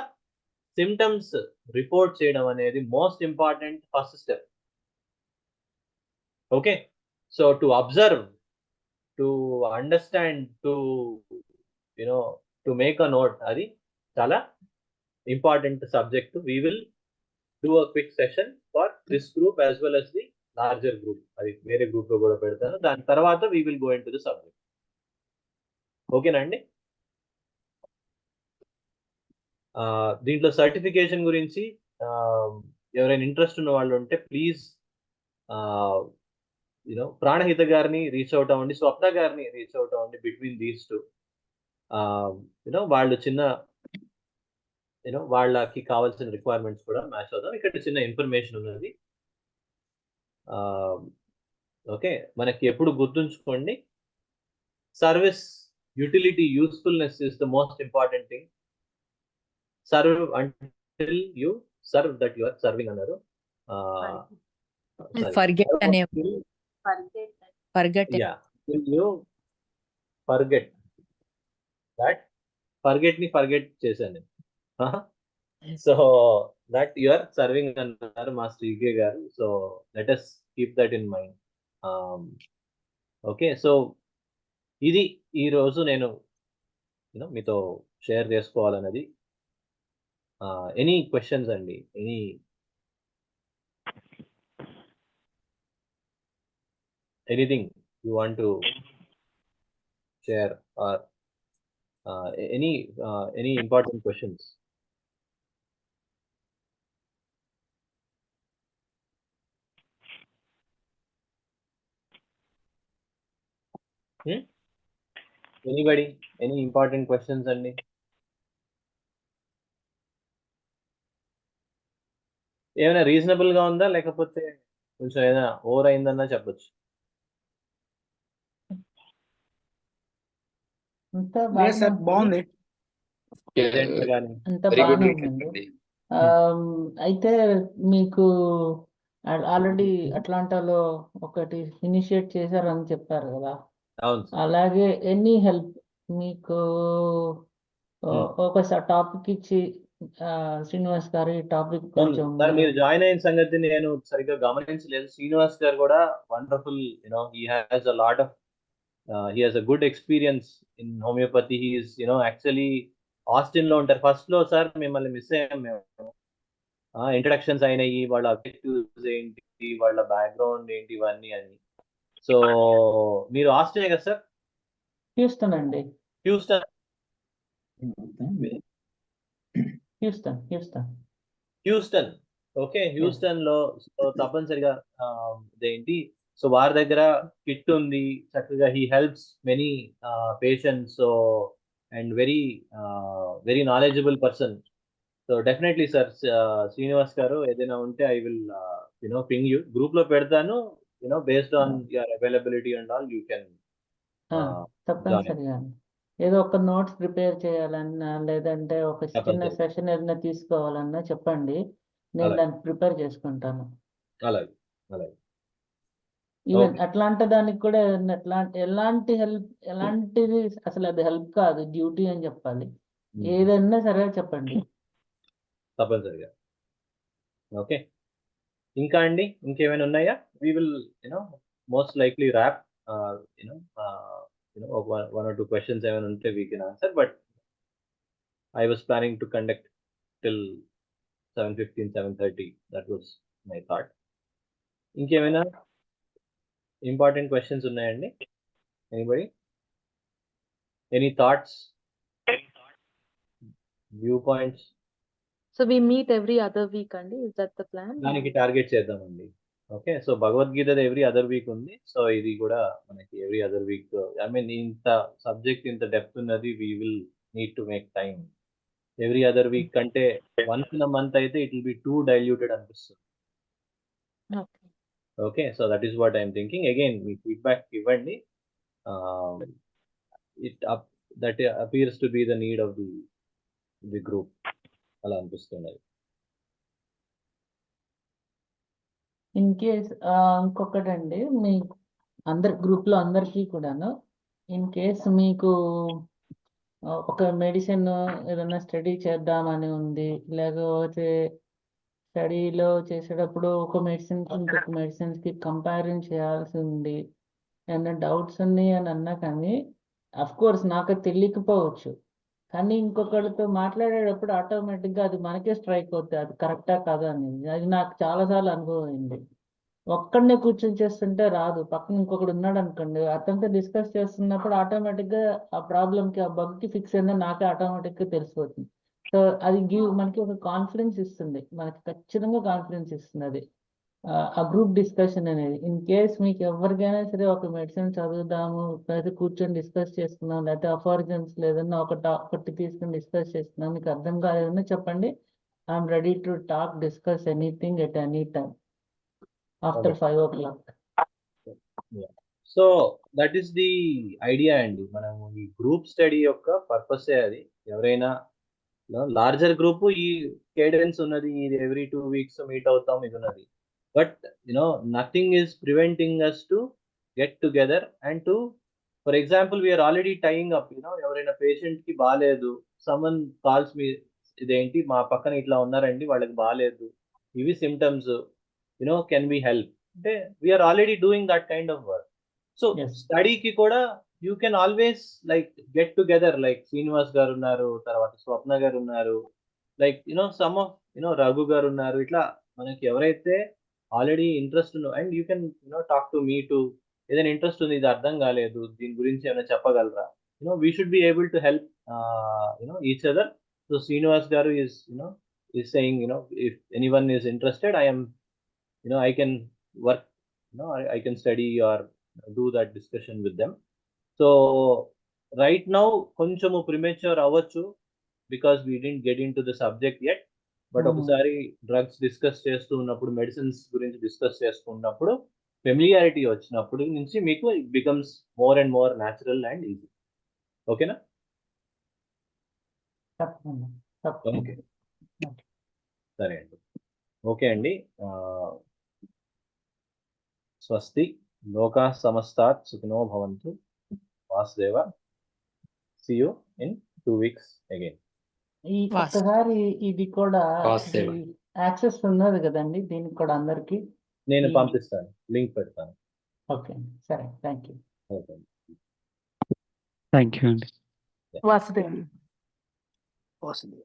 సిమ్టమ్స్ రిపోర్ట్ చేయడం అనేది most important first step. Okay, so to observe, to understand, to make a note, అది చాలా important subject. We will do a quick session for this group as well as the larger group. అది వేరే group లో కూడా పెడతాను. దాని తర్వాత we will go into the subject. ఓకేనా అండి? దీంట్లో సర్టిఫికేషన్ గురించి ఎవరైనా ఇంట్రెస్ట్ ఉన్న వాళ్ళు ఉంటే ప్లీజ్ ప్రాణహిత గారిని రీచ్ అవుట్ అవ్వండి, స్వప్న గారిని రీచ్ అవుట్ అవ్వండి. బిట్వీన్ దీస్ టూ వాళ్ళు చిన్న వాళ్ళకి కావాల్సిన రిక్వైర్మెంట్స్ కూడా మ్యాచ్ అవుతాం. ఇక్కడ చిన్న ఇన్ఫర్మేషన్ ఉన్నది. ఓకే, మనకి ఎప్పుడు గుర్తుంచుకోండి, service, utility, usefulness is the most important thing. Serve until you serve that you are serving అన్నారు. ఫర్గెట్ చేశాను. So that you are serving another Master EK garu. So let us keep that in mind. Okay, so ఇది ఈ రోజు నేను మీతో share చేసుకోవాలన్నది. Any questions అండి? Anything you want to share or any important questions? Anybody? Any important questions అండి? ఏమైనా reasonable గా ఉందా, లేకపోతే కొంచెం ఏదైనా ఓవర్ అయిందన్నా చెప్పొచ్చు. బాగుంది. అంతా బాగానే ఉందండి. అయితే మీకు ఆల్రెడీ అట్లాంటాలో ఒకటి ఇనిషియేట్ చేశారని చెప్పారు కదా, అవును సార్. అలాగే ఎనీ హెల్ప్ మీకు ఒక టాపిక్ ఇచ్చి శ్రీనివాస్ గారు ఈ టాపిక్ కొంచెం సార్ మీరు జాయిన్ అయిన సంగతి నేను సరిగ్గా గమనించలేదు. శ్రీనివాస్ గారు కూడా wonderful, he has a lot of he has a good experience in homeopathy. He is, actually Austin లో ఉంటారు. ఫస్ట్ లో సార్ మిమ్మల్ని మిస్ అయ్యాం మేము. ఇంట్రడక్షన్స్ అయినాయి, వాళ్ళ అబ్జెక్టివ్స్ ఏంటి, వాళ్ళ బ్యాక్గ్రౌండ్ ఏంటి, ఇవన్నీ అని. సో మీరు ఆస్టిన్ కదా సార్? హ్యూస్టన్ అండి. Houston Houston okay. హ్యూస్టన్ లో తప్పనిసరిగా ఇదేంటి, సో వారి దగ్గర కిట్ ఉంది చక్కగా. He helps many patients, so and very very knowledgeable person. So definitely sir, Srinivas గారు ఏదైనా ఉంటే I will ping you, group లో పెడతాను. Based on your availability and all you can తప్పనిసరిగా ఏదో ఒక నోట్స్ ప్రిపేర్ చేయాలన్నా, లేదంటే ఒక చిన్న సెషన్ ఏదైనా తీసుకోవాలన్నా చెప్పండి, నేను దాన్ని ప్రిపేర్ చేసుకుంటాను. అలాగే అలాగే. ఈవెన్ అట్లాంటి దానికి కూడా ఎలాంటి హెల్ప్, ఎలాంటిది అసలు అది హెల్ప్ కాదు, డ్యూటీ అని చెప్పాలి. ఏదన్నా సరే చెప్పండి. తప్పనిసరిగా. ఓకే, ఇంకా అండి ఇంకేమైనా ఉన్నాయా? We will most likely wrap. one or two questions ఏమైనా ఉంటే we can answer, but I was planning to conduct till 7:15, 7:30. That was my thought. ఇంకేమైనా ఇంపార్టెంట్ క్వశ్చన్స్ ఉన్నాయండి? Anybody? Any thoughts, view points? So we meet every other week, Andy. Is that the plan? దానికి target చేద్దామండి. Okay, so Bhagavad Gita every other week ఉంది. So ఇది కూడా మనకి every other week. I mean ఇంత subject ఇంత depth ఉన్నది, we will need to make time. Every other week కంటే వన్స్ ఇన్ అ మంత్ అయితే it will be too diluted అనిపిస్తుంది. Okay, so that is what I'm thinking. Again మీ feedback ఇవ్వండి. That appears to be the need of the group, అలా అనిపిస్తున్నది. In case ఇంకొకటండి, మీ గ్రూప్లో అందరికీ కూడాను, ఇన్ కేస్ మీకు ఒక మెడిసిన్ ఏదైనా స్టడీ చేద్దామని ఉంది, లేకపోతే స్టడీలో చేసేటప్పుడు ఒక మెడిసిన్కి ఇంకొక మెడిసిన్స్కి కంపారిజన్ చేయాల్సి ఉంది, ఏమన్నా డౌట్స్ ఉన్నాయి అని అన్నా కానీ, కోర్స్ నాకు తెలియకపోవచ్చు, కానీ ఇంకొకరితో మాట్లాడేటప్పుడు ఆటోమేటిక్గా అది మనకే స్ట్రైక్ అవుతుంది, అది కరెక్టా కాదా అనేది. అది నాకు చాలాసార్లు అనుభవం అయింది. ఒక్కడనే కూర్చొని చేస్తుంటే రాదు, పక్కన ఇంకొకడు ఉన్నాడు అనుకోండి, అతనితో డిస్కస్ చేస్తున్నప్పుడు ఆటోమేటిక్గా ఆ ప్రాబ్లంకి, ఆ బగ్కి ఫిక్స్ అయిందని నాకే ఆటోమేటిక్గా తెలిసిపోతుంది. సో అది మనకి ఒక కాన్ఫిడెన్స్ ఇస్తుంది, మనకి ఖచ్చితంగా కాన్ఫిడెన్స్ ఇస్తుంది అది, ఆ గ్రూప్ డిస్కషన్ అనేది. ఇన్ కేస్ మీకు ఎవరికైనా సరే ఒక మెడిసిన్ చదువుదాము, లేకపోతే కూర్చొని డిస్కస్ చేసుకుందాం, లేకపోతే అఫార్జన్స్ లేదన్నా ఒకటి తీసుకుని డిస్కస్ చేసుకుందాం, మీకు అర్థం కాలేదన్నా చెప్పండి. I'm ready to talk, discuss anything at any time after 5 o'clock. So that is the idea అండి. మనం ఈ గ్రూప్ స్టడీ యొక్క పర్పసే అది. ఎవరైనా లార్జర్ గ్రూప్ ఈ కేడెన్స్ ఉన్నది, ఇది ఎవ్రీ 2 weeks మీట్ అవుతాం, ఇది ఉన్నది. But nothing is preventing us to get together and to, for example we're already tying up. ఎవరైనా పేషెంట్ కి బాగాలేదు, సమ్మన్ కాల్స్ మీ, ఇదేంటి మా పక్కన ఇట్లా ఉన్నారండి, వాళ్ళకి బాగాలేదు, ఇవి సిమ్టమ్స్, కెన్ వి హెల్ప్ అంటే, we're already doing that kind of work. So స్టడీకి కూడా you can always like get together, like Srinivas garu ఉన్నారు, తర్వాత స్వప్న గారు ఉన్నారు, లైక్ సమ్ ఆఫ్ రఘు గారు ఉన్నారు. ఇట్లా మనకి ఎవరైతే already interest and you can talk to me to, ఏదైనా ఇంట్రెస్ట్ ఉంది, ఇది అర్థం కాలేదు, దీని గురించి ఏమైనా చెప్పగలరా, we should be able to help each other. So Srinivas గారు is saying, if anyone is interested, I am, I can work, I can study or do that discussion with them. So right now కొంచెము premature అవ్వచ్చు, because we didn't get into the subject yet. But ఒకసారి drugs discuss చేస్తూ ఉన్నప్పుడు, medicines గురించి discuss చేస్తున్నప్పుడు, familiarity వచ్చినప్పుడు నుంచి మీకు it becomes more and more natural and easy. ఓకేనా? ఓకే, సరే అండి. ఓకే అండి. స్వస్తి. లోకా సమస్తాత్ సుఖినో భవంతు. Vasudeva. See you in 2 weeks again. ఈ వాస్ ఒక్కసారి ఇది కూడా వాసుదేవ. యాక్సెస్ ఉన్నది కదండి దీనికి కూడా అందరికి. నేను ఈ పంపిస్తాను, లింక్ పెడతాను. ఓకే అండి, సరే, thank you. Okay. Thank you అండి. వాసుదేవ్. వస్తుంది.